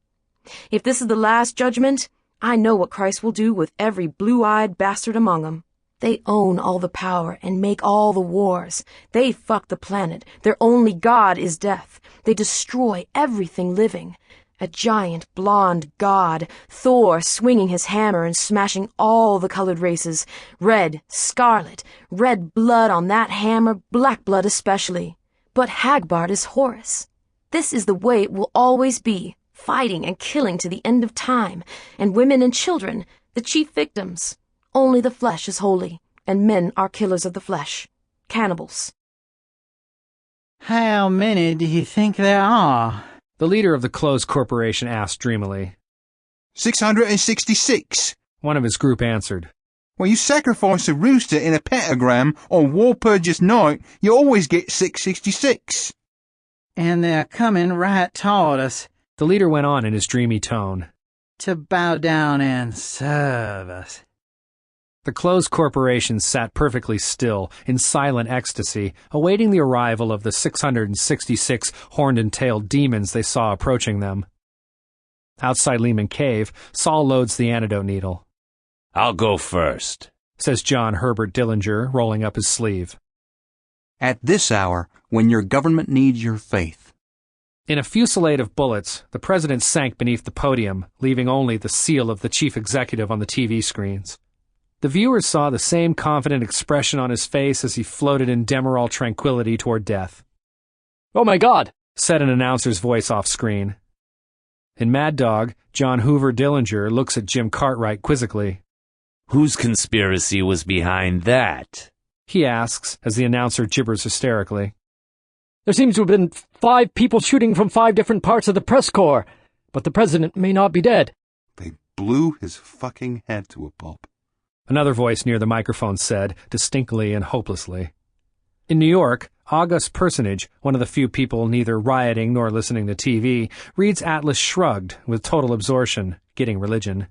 If this is the last judgment, I know what Christ will do with every blue-eyed bastard among them. They own all the power and make all the wars. They fuck the planet. Their only god is death. They destroy everything living. A giant blonde god, Thor swinging his hammer and smashing all the colored races. Red, scarlet, red blood on that hammer, black blood especially. But Hagbard is Horus. This is the way it will always be, fighting and killing to the end of time, and women and children, the chief victims. Only the flesh is holy, and men are killers of the flesh. Cannibals. How many do you think there are? The leader of the closed corporation asked dreamily. 666. One of his group answered. When you sacrifice a rooster in a pentagram on Walpurgis night, you always get 666. And they're coming right toward us. The leader went on in his dreamy tone. To bow down and serve us. The closed corporation sat perfectly still, in silent ecstasy, awaiting the arrival of the 666 horned and tailed demons they saw approaching them. Outside Lehman Cave, Saul loads the antidote needle. I'll go first, says John Herbert Dillinger, rolling up his sleeve. At this hour, when your government needs your faith. In a fusillade of bullets, the president sank beneath the podium, leaving only the seal of the chief executive on the TV screens. The viewers saw the same confident expression on his face as he floated in Demerol tranquility toward death. "Oh my God," said an announcer's voice off screen. In Mad Dog, John Hoover Dillinger looks at Jim Cartwright quizzically. Whose conspiracy was behind that? He asks, as the announcer gibbers hysterically. "There seems to have been 5 people shooting from 5 different parts of the press corps, but the president may not be dead." They blew his fucking head to a pulp. Another voice near the microphone said, distinctly and hopelessly. In New York, August Personage, one of the few people neither rioting nor listening to TV, reads Atlas Shrugged with total absorption, getting religion.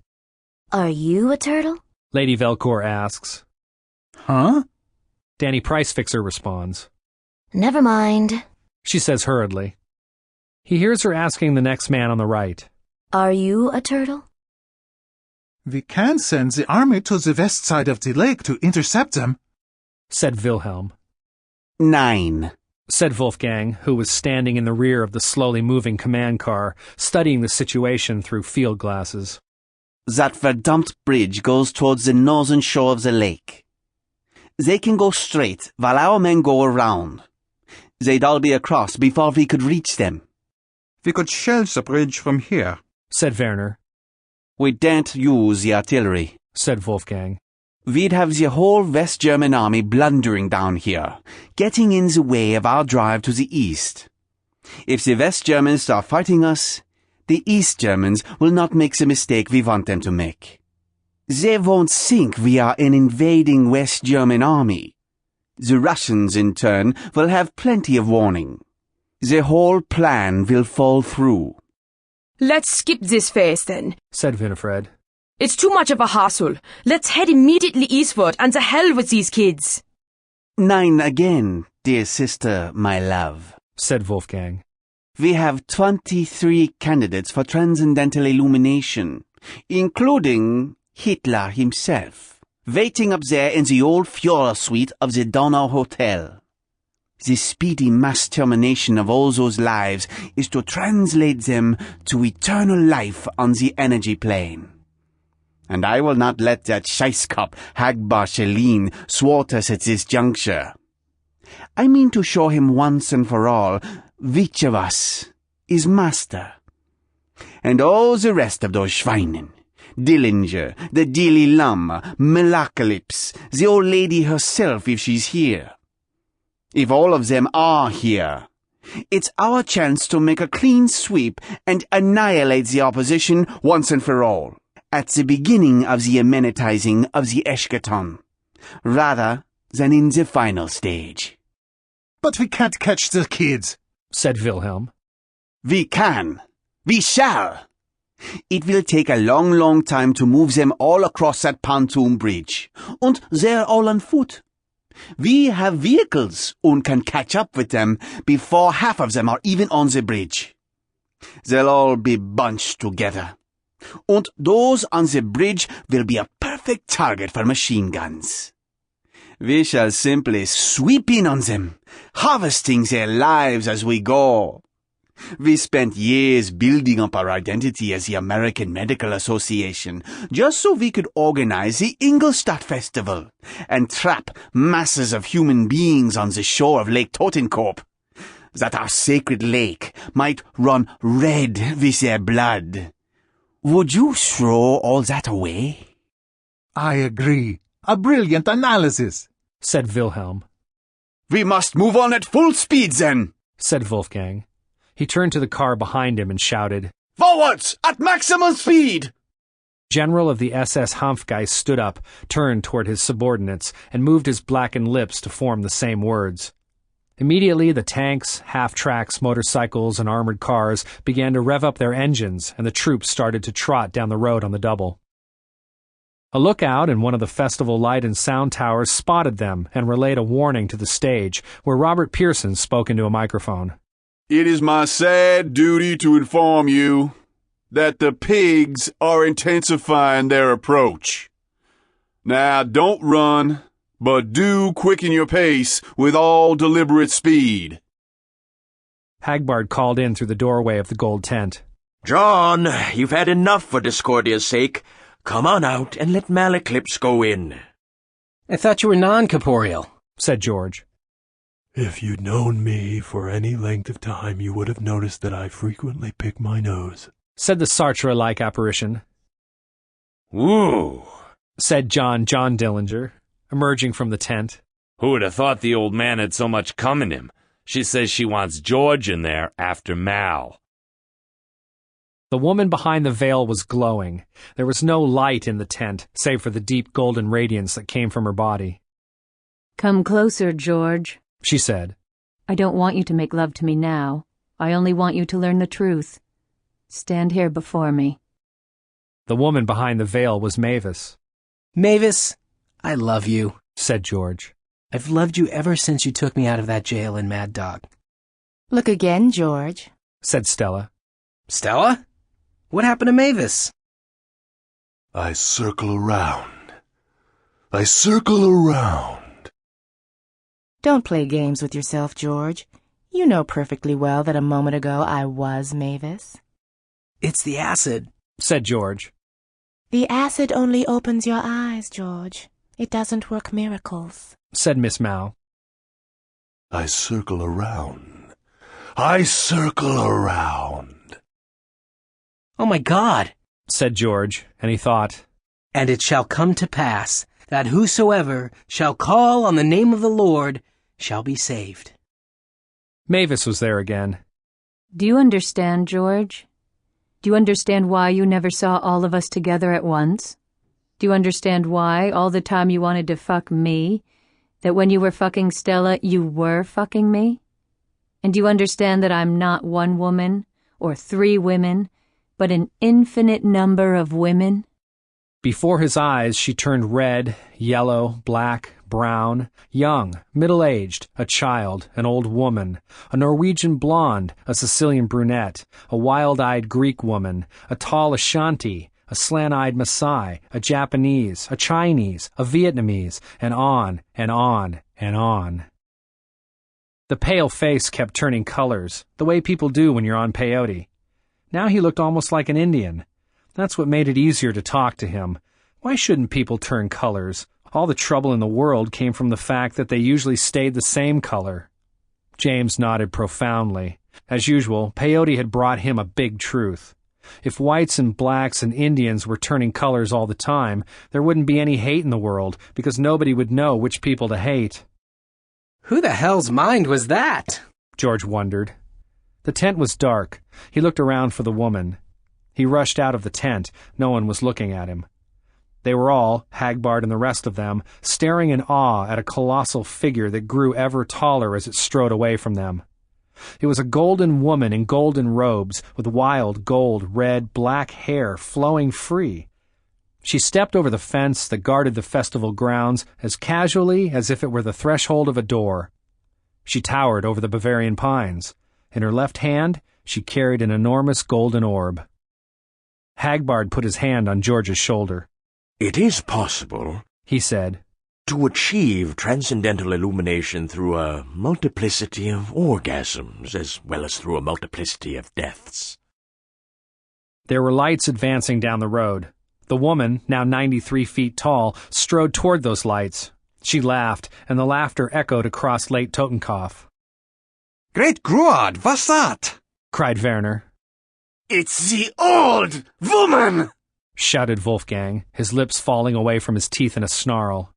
Are you a turtle? Lady Velcour asks. Huh? Danny Pricefixer responds. Never mind, she says hurriedly. He hears her asking the next man on the right. Are you a turtle? We can send the army to the west side of the lake to intercept them, said Wilhelm. 9, said Wolfgang, who was standing in the rear of the slowly moving command car, studying the situation through field glasses. That verdammte bridge goes towards the northern shore of the lake. They can go straight while our men go around. They'd all be across before we could reach them. We could shell the bridge from here, said Werner. We daren't use the artillery, said Wolfgang. We'd have the whole West German army blundering down here, getting in the way of our drive to the east. If the West Germans start fighting us, the East Germans will not make the mistake we want them to make. They won't think we are an invading West German army. The Russians, in turn, will have plenty of warning. The whole plan will fall through. Let's skip this phase, then, said Winifred. It's too much of a hassle. Let's head immediately eastward, and to hell with these kids. 9 again. dear sister, my love," said Wolfgang. "we have 23 candidates for transcendental illumination, including Hitler himself, waiting up there in the old Führer suite of the Donau Hotel. The speedy mass termination of all those lives is to translate them to eternal life on the energy plane. And I will not let that scheisskopf Hagbard thwart us at this juncture. I mean to show him once and for all which of us is master. And all the rest of those Schweinen, Dillinger, the Dalai Lama, Melacalypse, the old lady herself if she's here. If all of them are here, it's our chance to make a clean sweep and annihilate the opposition once and for all, at the beginning of the immanentizing of the eschaton, rather than in the final stage." "But we can't catch the kids," said Wilhelm. "We can. We shall. It will take a long, long time to move them all across that pontoon bridge, and they're all on foot. We have vehicles and can catch up with them before half of them are even on the bridge. They'll all be bunched together, and those on the bridge will be a perfect target for machine guns. We shall simply sweep in on them, harvesting their lives as we go. We spent years building up our identity as the American Medical Association, just so we could organize the Ingolstadt Festival and trap masses of human beings on the shore of Lake Totenkopf, that our sacred lake might run red with their blood. Would you throw all that away?" "I agree. A brilliant analysis," said Wilhelm. "We must move on at full speed, then," said Wolfgang. He turned to the car behind him and shouted, "Forwards! At maximum speed!" General of the SS Hanfgeist stood up, turned toward his subordinates, and moved his blackened lips to form the same words. Immediately, the tanks, half-tracks, motorcycles, and armored cars began to rev up their engines, and the troops started to trot down the road on the double. A lookout in one of the festival light and sound towers spotted them and relayed a warning to the stage, where Robert Pearson spoke into a microphone. "It is my sad duty to inform you that the pigs are intensifying their approach. Now, don't run, but do quicken your pace with all deliberate speed." Hagbard called in through the doorway of the gold tent. "John, you've had enough for Discordia's sake. Come on out and let Malaclypse go in." "I thought you were non-corporeal," said George. "If you'd known me for any length of time, you would have noticed that I frequently pick my nose," said the Sartre-like apparition. "Woo," said John Dillinger, emerging from the tent. "Who would have thought the old man had so much come in him? She says she wants George in there after Mal." The woman behind the veil was glowing. There was no light in the tent, save for the deep golden radiance that came from her body. "Come closer, George," she said. "I don't want you to make love to me now. I only want you to learn the truth. Stand here before me." The woman behind the veil was Mavis. "Mavis, I love you," said George. "I've loved you ever since you took me out of that jail in Mad Dog." "Look again, George," said Stella. "Stella? What happened to Mavis?" "I circle around. I circle around." "Don't play games with yourself, George. You know perfectly well that a moment ago I was Mavis." "It's the acid," said George. "The acid only opens your eyes, George. It doesn't work miracles," said Miss Mao. "I circle around. I circle around." "Oh my God," said George, and he thought, "And it shall come to pass that whosoever shall call on the name of the Lord shall be saved." Mavis was there again. "Do you understand, George? Do you understand why you never saw all of us together at once? Do you understand why, all the time you wanted to fuck me, that when you were fucking Stella, you were fucking me? And do you understand that I'm not one woman, or 3 women, but an infinite number of women?" Before his eyes, she turned red, yellow, black, brown, young, middle-aged, a child, an old woman, a Norwegian blonde, a Sicilian brunette, a wild-eyed Greek woman, a tall Ashanti, a slant-eyed Maasai, a Japanese, a Chinese, a Vietnamese, and on and on and on. The pale face kept turning colors, the way people do when you're on peyote. Now he looked almost like an Indian. That's what made it easier to talk to him. Why shouldn't people turn colors? All the trouble in the world came from the fact that they usually stayed the same color. James nodded profoundly. As usual, peyote had brought him a big truth. If whites and blacks and Indians were turning colors all the time, there wouldn't be any hate in the world, because nobody would know which people to hate. Who the hell's mind was that? George wondered. The tent was dark. He looked around for the woman. He rushed out of the tent. No one was looking at him. They were all, Hagbard and the rest of them, staring in awe at a colossal figure that grew ever taller as it strode away from them. It was a golden woman in golden robes, with wild gold, red, black hair flowing free. She stepped over the fence that guarded the festival grounds as casually as if it were the threshold of a door. She towered over the Bavarian pines. In her left hand, she carried an enormous golden orb. Hagbard put his hand on George's shoulder. "It is possible," he said, "to achieve transcendental illumination through a multiplicity of orgasms as well as through a multiplicity of deaths." There were lights advancing down the road. The woman, now 93 feet tall, strode toward those lights. She laughed, and the laughter echoed across Lake Totenkopf. "Great Gruad, what's that?" cried Werner. "It's the old woman!" shouted Wolfgang, his lips falling away from his teeth in a snarl.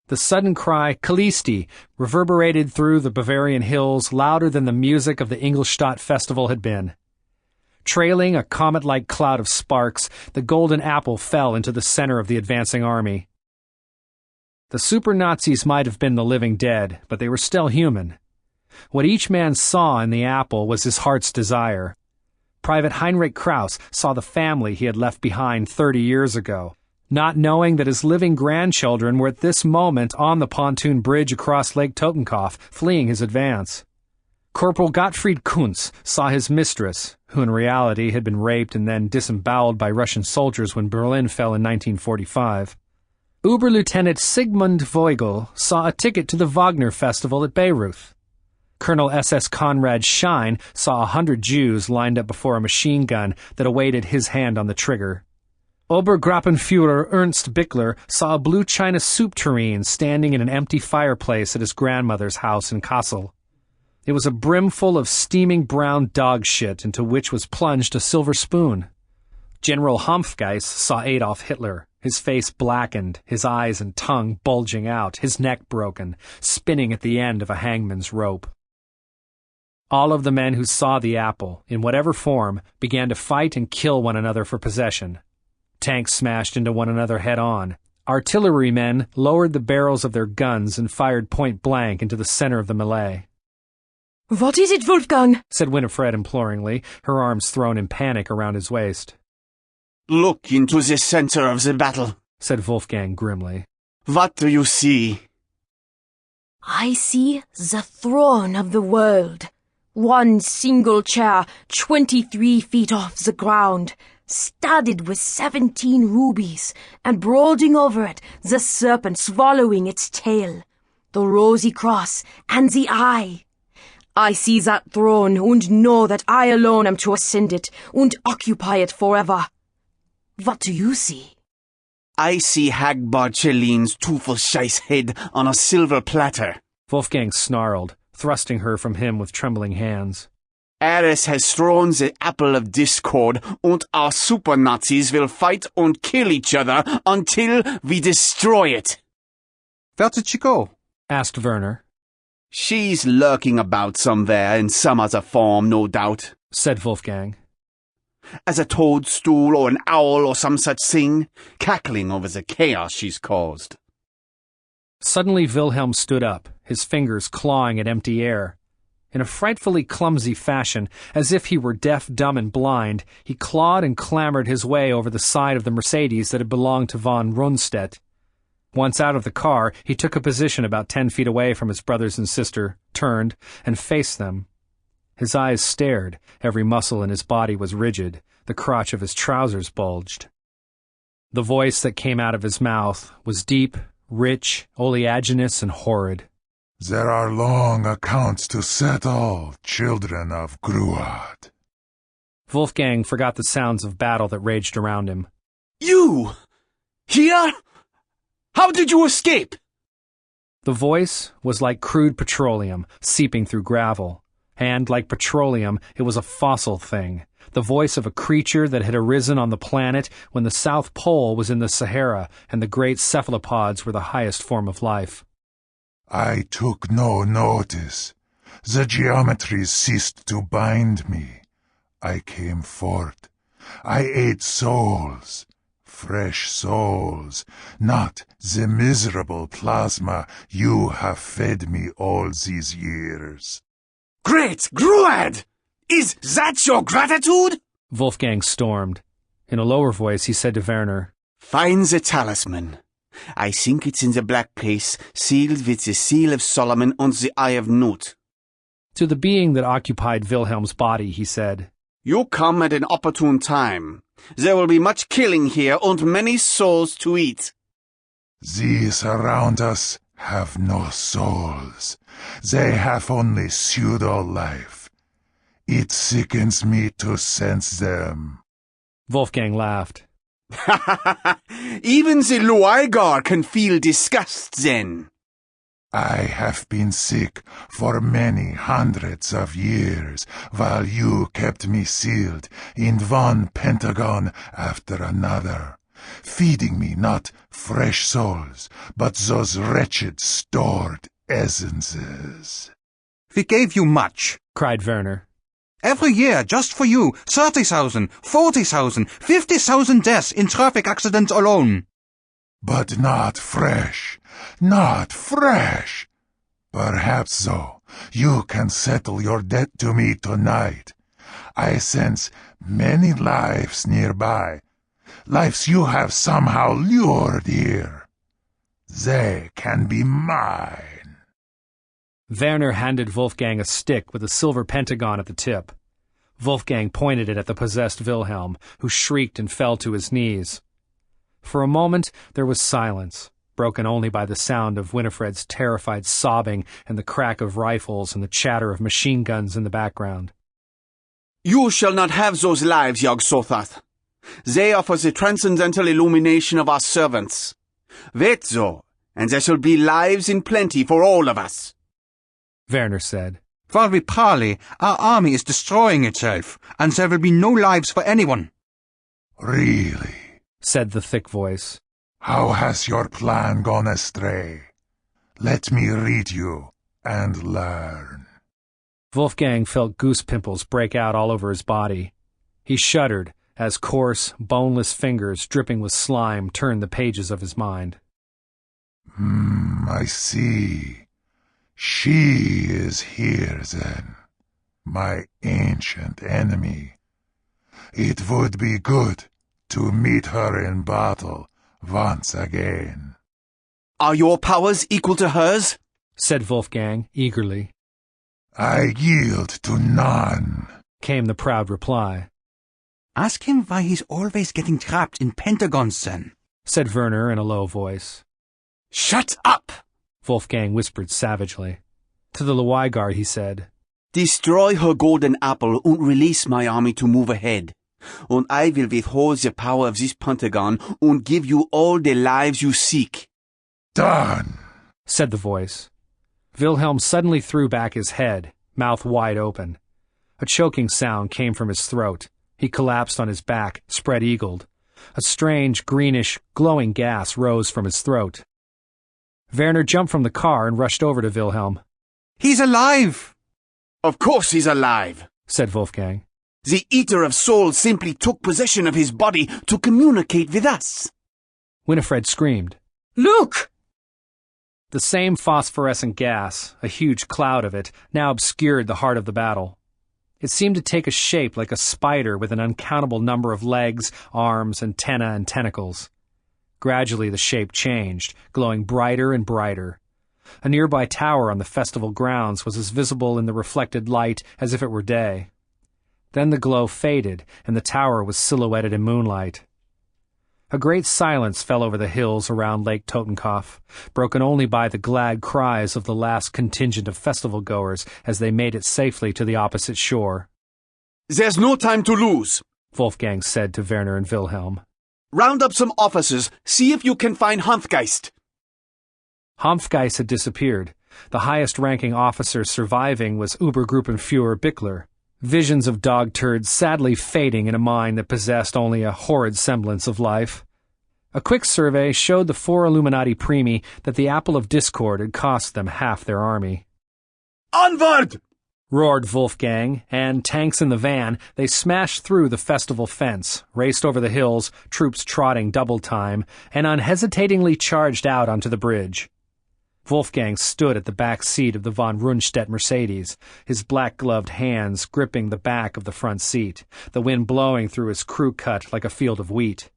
The sudden cry, Callisti, reverberated through the Bavarian hills louder than the music of the Ingolstadt festival had been. Trailing a comet-like cloud of sparks, the golden apple fell into the center of the advancing army. The super-Nazis might have been the living dead, but they were still human. What each man saw in the apple was his heart's desire. Private Heinrich Kraus saw the family he had left behind 30 years ago, not knowing that his living grandchildren were at this moment on the pontoon bridge across Lake Totenkopf, fleeing his advance. Corporal Gottfried Kuntz saw his mistress, who in reality had been raped and then disemboweled by Russian soldiers when Berlin fell in 1945. Oberlieutenant Sigmund Voigel saw a ticket to the Wagner Festival at Bayreuth. Colonel SS Konrad Schein saw 100 Jews lined up before a machine gun that awaited his hand on the trigger. Obergruppenführer Ernst Bickler saw a blue china soup tureen standing in an empty fireplace at his grandmother's house in Kassel. It was a brimful of steaming brown dog shit into which was plunged a silver spoon. General Humpfgeist saw Adolf Hitler, his face blackened, his eyes and tongue bulging out, his neck broken, spinning at the end of a hangman's rope. All of the men who saw the apple, in whatever form, began to fight and kill one another for possession. Tanks smashed into one another head-on. Artillerymen lowered the barrels of their guns and fired point-blank into the center of the melee. "What is it, Wolfgang?" said Winifred imploringly, her arms thrown in panic around his waist. "Look into the center of the battle," said Wolfgang grimly. "What do you see?" "I see the throne of the world. One single chair, 23 feet off the ground, studded with 17 rubies, and brooding over it, the serpent swallowing its tail, the rosy cross, and the eye. I see that throne and know that I alone am to ascend it and occupy it forever. What do you see?" "I see Hagbard Cheline's Teufelsscheiß head on a silver platter." Wolfgang snarled, thrusting her from him with trembling hands. "Ares has thrown the apple of discord, and our super-Nazis will fight and kill each other until we destroy it." "Where did she go?" asked Werner. "She's lurking about somewhere in some other form, no doubt," said Wolfgang. "As a toadstool or an owl or some such thing, cackling over the chaos she's caused." Suddenly Wilhelm stood up, his fingers clawing at empty air. In a frightfully clumsy fashion, as if he were deaf, dumb, and blind, he clawed and clambered his way over the side of the Mercedes that had belonged to von Rundstedt. Once out of the car, he took a position about 10 feet away from his brothers and sister, turned, and faced them. His eyes stared, every muscle in his body was rigid, the crotch of his trousers bulged. The voice that came out of his mouth was deep, rich, oleaginous, and horrid. There are long accounts to settle, children of Gruad. Wolfgang forgot the sounds of battle that raged around him. You! Here? How did you escape? The voice was like crude petroleum seeping through gravel, and, like petroleum, it was a fossil thing, the voice of a creature that had arisen on the planet when the South Pole was in the Sahara and the great cephalopods were the highest form of life. I took no notice. The geometries ceased to bind me. I came forth. I ate souls. Fresh souls, not the miserable plasma you have fed me all these years. Great Gruad! Is that your gratitude? Wolfgang stormed. In a lower voice, he said to Werner, Find the talisman. I think it's in the black case, sealed with the seal of Solomon on the Eye of Nut. To the being that occupied Wilhelm's body, he said, You come at an opportune time. There will be much killing here and many souls to eat. These around us have no souls. They have only pseudo-life. It sickens me to sense them. Wolfgang laughed. Even the Luigar can feel disgust then. I have been sick for many hundreds of years, while you kept me sealed in one pentagon after another, feeding me not fresh souls, but those wretched stored essences. We gave you much, cried Werner. Every year, just for you, 30,000, 40,000, 50,000 deaths in traffic accidents alone. But not fresh. Not fresh. Perhaps, though, you can settle your debt to me tonight. I sense many lives nearby, lives you have somehow lured here. They can be mine. Werner handed Wolfgang a stick with a silver pentagon at the tip. Wolfgang pointed it at the possessed Wilhelm, who shrieked and fell to his knees. For a moment there was silence, broken only by the sound of Winifred's terrified sobbing and the crack of rifles and the chatter of machine guns in the background. You shall not have those lives, Yog-Sothoth. They are for the transcendental illumination of our servants. Wait, though, and there shall be lives in plenty for all of us. Werner said, While we parley, our army is destroying itself, and there will be no lives for anyone. Really? Said the thick voice. How has your plan gone astray? Let me read you and learn. Wolfgang felt goose pimples break out all over his body. He shuddered as coarse, boneless fingers dripping with slime turned the pages of his mind. I see. She is here, then. My ancient enemy. It would be good to meet her in battle once again. Are your powers equal to hers? Said Wolfgang eagerly. I yield to none, came the proud reply. Ask him why he's always getting trapped in pentagons, then, said Werner in a low voice. Shut up! Wolfgang whispered savagely. To the Luigar he said, Destroy her golden apple and release my army to move ahead. And I will withhold the power of this pentagon and give you all the lives you seek. Done, said the voice. Wilhelm suddenly threw back his head, mouth wide open. A choking sound came from his throat. He collapsed on his back, spread-eagled. A strange, greenish, glowing gas rose from his throat. Werner jumped from the car and rushed over to Wilhelm. He's alive! Of course he's alive, said Wolfgang. The Eater of Souls simply took possession of his body to communicate with us. Winifred screamed. Look! The same phosphorescent gas, a huge cloud of it, now obscured the heart of the battle. It seemed to take a shape like a spider with an uncountable number of legs, arms, antennae, and tentacles. Gradually the shape changed, glowing brighter and brighter. A nearby tower on the festival grounds was as visible in the reflected light as if it were day. Then the glow faded, and the tower was silhouetted in moonlight. A great silence fell over the hills around Lake Totenkopf, broken only by the glad cries of the last contingent of festival-goers as they made it safely to the opposite shore. "There's no time to lose," Wolfgang said to Werner and Wilhelm. "Round up some officers. See if you can find Hanfgeist." Hanfgeist had disappeared. The highest-ranking officer surviving was Obergruppenführer Bickler. Visions of dog turds sadly fading in a mind that possessed only a horrid semblance of life. A quick survey showed the 4 Illuminati Primi that the apple of discord had cost them half their army. "Onward!" roared Wolfgang, and, tanks in the van, they smashed through the festival fence, raced over the hills, troops trotting double time, and unhesitatingly charged out onto the bridge. Wolfgang stood at the back seat of the von Rundstedt Mercedes, his black-gloved hands gripping the back of the front seat, the wind blowing through his crew cut like a field of wheat.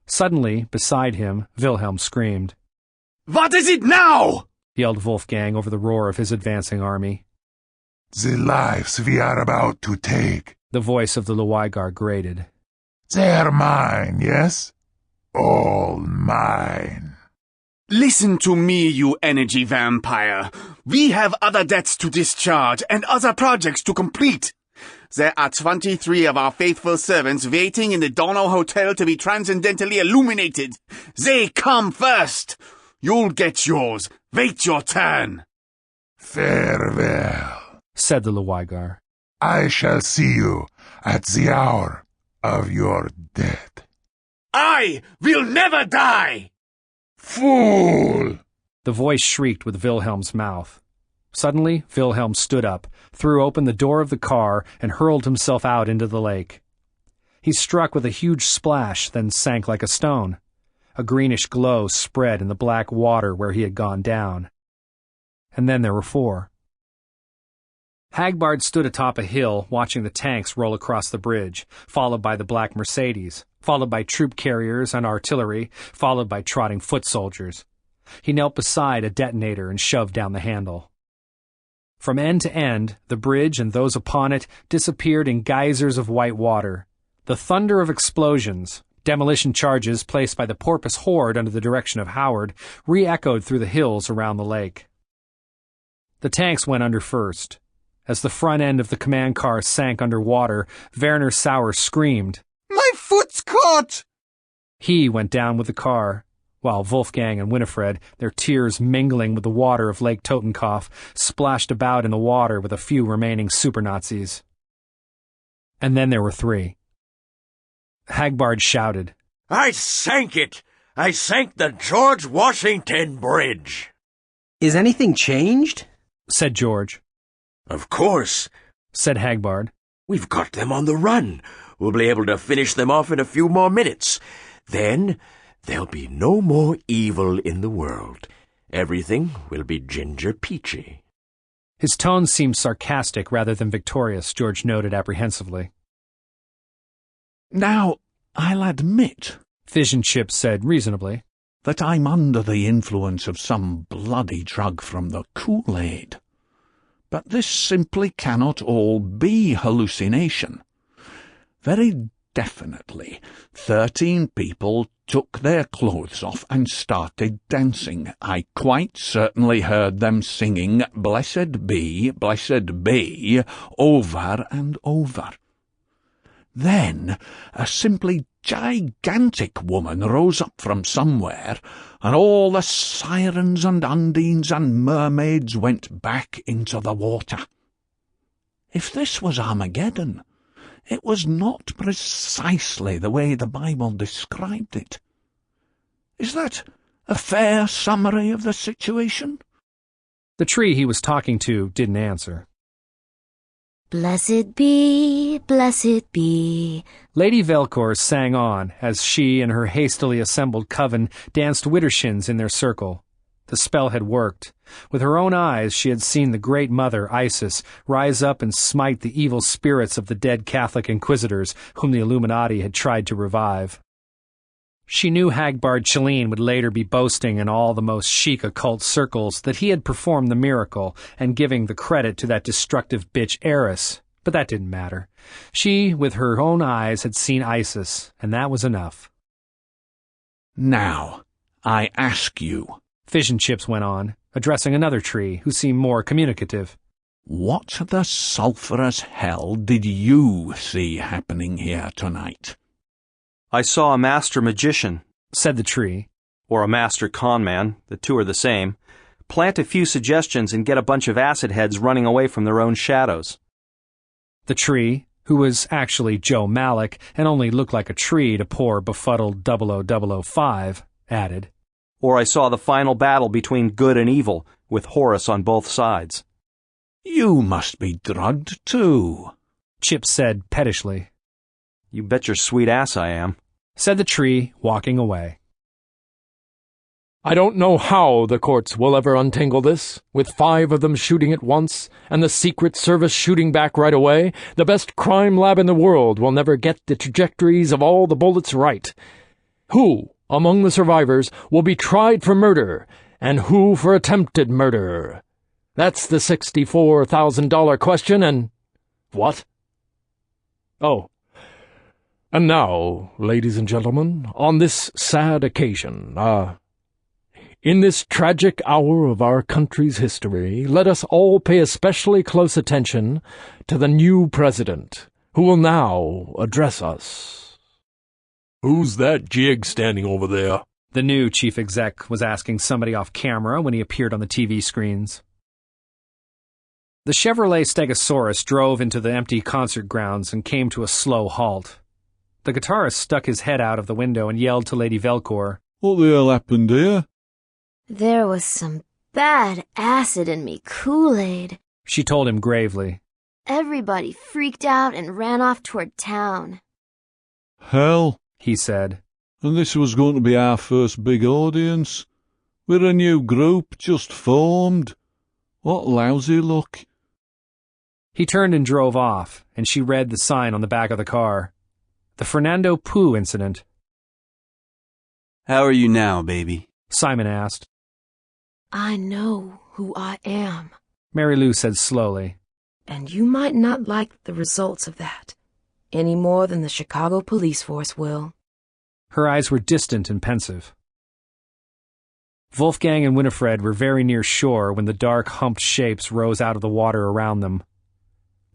Suddenly, beside him, Wilhelm screamed. "What is it now?" yelled Wolfgang over the roar of his advancing army. "The lives we are about to take," the voice of the Luigar grated. "They're mine, yes? All mine." "Listen to me, you energy vampire. We have other debts to discharge and other projects to complete. There are 23 of our faithful servants waiting in the Donau Hotel to be transcendentally illuminated. They come first. You'll get yours. Wait your turn." "Farewell," said the Luigar. "I shall see you at the hour of your death." "I will never die!" "Fool!" the voice shrieked with Wilhelm's mouth. Suddenly, Wilhelm stood up, threw open the door of the car, and hurled himself out into the lake. He struck with a huge splash, then sank like a stone. A greenish glow spread in the black water where he had gone down. And then there were 4. Hagbard stood atop a hill, watching the tanks roll across the bridge, followed by the black Mercedes, followed by troop carriers and artillery, followed by trotting foot soldiers. He knelt beside a detonator and shoved down the handle. From end to end, the bridge and those upon it disappeared in geysers of white water. The thunder of explosions, demolition charges placed by the porpoise horde under the direction of Howard, re-echoed through the hills around the lake. The tanks went under first. As the front end of the command car sank under water, Werner Saure screamed, "My foot's caught!" He went down with the car, while Wolfgang and Winifred, their tears mingling with the water of Lake Totenkopf, splashed about in the water with a few remaining super-Nazis. And then there were 3. Hagbard shouted, "I sank it! I sank the George Washington Bridge!" "Is anything changed?" said George. "Of course," said Hagbard. "We've got them on the run. We'll be able to finish them off in a few more minutes. Then there'll be no more evil in the world. Everything will be ginger peachy." His tone seemed sarcastic rather than victorious, George noted apprehensively. "Now, I'll admit," Fission Chip said reasonably, "that I'm under the influence of some bloody drug from the Kool-Aid. But this simply cannot all be hallucination. Very definitely, 13 people took their clothes off and started dancing. I quite certainly heard them singing Blessed Be, over and over. Then a simply gigantic woman rose up from somewhere, and all the sirens and undines and mermaids went back into the water. If this was Armageddon, it was not precisely the way the Bible described it. Is that a fair summary of the situation?" The tree he was talking to didn't answer. Blessed be, Lady Velcor sang on as she and her hastily assembled coven danced widdershins in their circle. The spell had worked. With her own eyes she had seen the Great Mother, Isis, rise up and smite the evil spirits of the dead Catholic inquisitors whom the Illuminati had tried to revive. She knew Hagbard Chelene would later be boasting in all the most chic occult circles that he had performed the miracle and giving the credit to that destructive bitch Eris, but that didn't matter. She, with her own eyes, had seen Isis, and that was enough. Now, I ask you, Fish and Chips went on, addressing another tree who seemed more communicative. What the sulphurous hell did you see happening here tonight? I saw a master magician, said the tree, or a master conman, the two are the same, plant a few suggestions and get a bunch of acid heads running away from their own shadows. The tree, who was actually Joe Malik and only looked like a tree to poor befuddled 00005, added, Or I saw the final battle between good and evil, with Horus on both sides. You must be drugged too, Chip said pettishly. You bet your sweet ass I am, said the tree, walking away. I don't know how the courts will ever untangle this, with 5 of them shooting at once, and the Secret Service shooting back right away. The best crime lab in the world will never get the trajectories of all the bullets right. Who, among the survivors, will be tried for murder, and who for attempted murder? That's the $64,000 question, and... what? Oh. And now, ladies and gentlemen, on this sad occasion, in this tragic hour of our country's history, let us all pay especially close attention to the new president, who will now address us. Who's that jig standing over there? The new chief exec was asking somebody off camera when he appeared on the TV screens. The Chevrolet Stegosaurus drove into the empty concert grounds and came to a slow halt. The guitarist stuck his head out of the window and yelled to Lady Velcor, What the hell happened here? There was some bad acid in me Kool-Aid, she told him gravely. Everybody freaked out and ran off toward town. Hell, he said. And this was going to be our first big audience. We're a new group, just formed. What lousy luck. He turned and drove off, and she read the sign on the back of the car. The Fernando Poo incident. How are you now, baby? Simon asked. I know who I am. Mary Lou said slowly. And you might not like the results of that, any more than the Chicago police force will. Her eyes were distant and pensive. Wolfgang and Winifred were very near shore when the dark, humped shapes rose out of the water around them.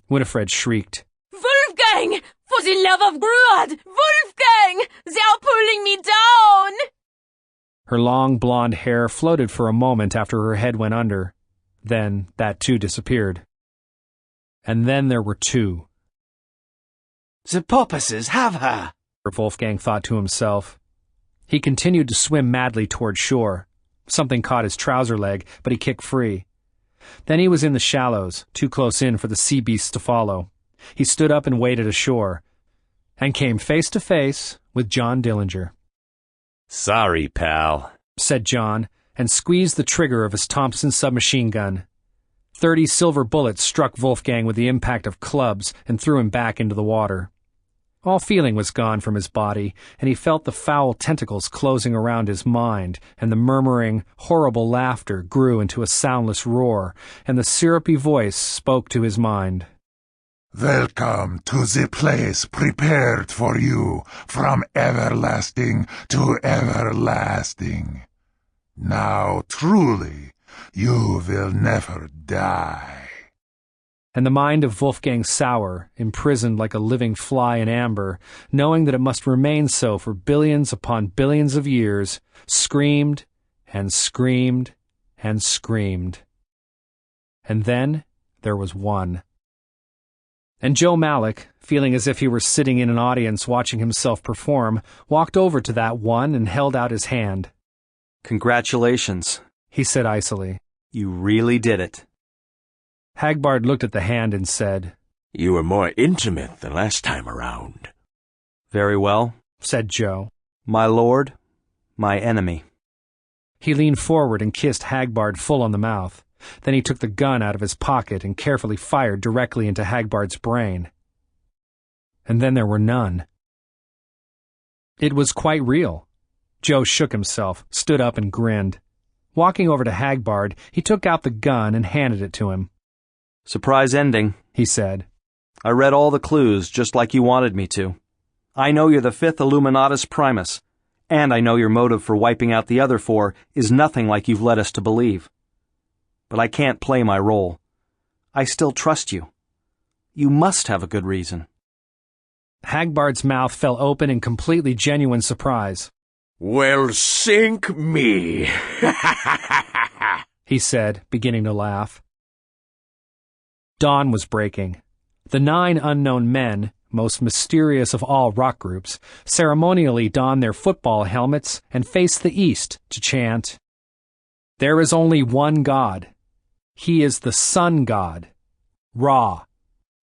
Winifred shrieked. Wolfgang! For the love of God! Wolfgang! They are pulling me down! Her long blonde hair floated for a moment after her head went under. Then that too disappeared. And then there were 2. The porpoises have her, Wolfgang thought to himself. He continued to swim madly toward shore. Something caught his trouser leg, but he kicked free. Then he was in the shallows, too close in for the sea beasts to follow. He stood up and waded ashore, and came face to face with John Dillinger. Sorry, pal, said John, and squeezed the trigger of his Thompson submachine gun. 30 silver bullets struck Wolfgang with the impact of clubs and threw him back into the water. All feeling was gone from his body, and he felt the foul tentacles closing around his mind, and the murmuring, horrible laughter grew into a soundless roar, and the syrupy voice spoke to his mind. Welcome to the place prepared for you from everlasting to everlasting. Now truly, you will never die. And the mind of Wolfgang Saure, imprisoned like a living fly in amber, knowing that it must remain so for billions upon billions of years, screamed and screamed and screamed. And then there was one. And Joe Malik, feeling as if he were sitting in an audience watching himself perform, walked over to that one and held out his hand. Congratulations, he said icily. You really did it. Hagbard looked at the hand and said, You were more intimate the last time around. Very well, said Joe. My lord, my enemy. He leaned forward and kissed Hagbard full on the mouth. Then he took the gun out of his pocket and carefully fired directly into Hagbard's brain. And then there were none. It was quite real. Joe shook himself, stood up, and grinned. Walking over to Hagbard, he took out the gun and handed it to him. "Surprise ending," he said. "I read all the clues, just like you wanted me to. I know you're the 5th Illuminatus Primus, and I know your motive for wiping out the other 4 is nothing like you've led us to believe. But I can't play my role. I still trust you. You must have a good reason." Hagbard's mouth fell open in completely genuine surprise. "Well, sink me," he said, beginning to laugh. Dawn was breaking. The 9 unknown men, most mysterious of all rock groups, ceremonially donned their football helmets and faced the east to chant, "There is only one God. He is the sun god. Ra,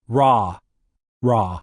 Ra, Ra."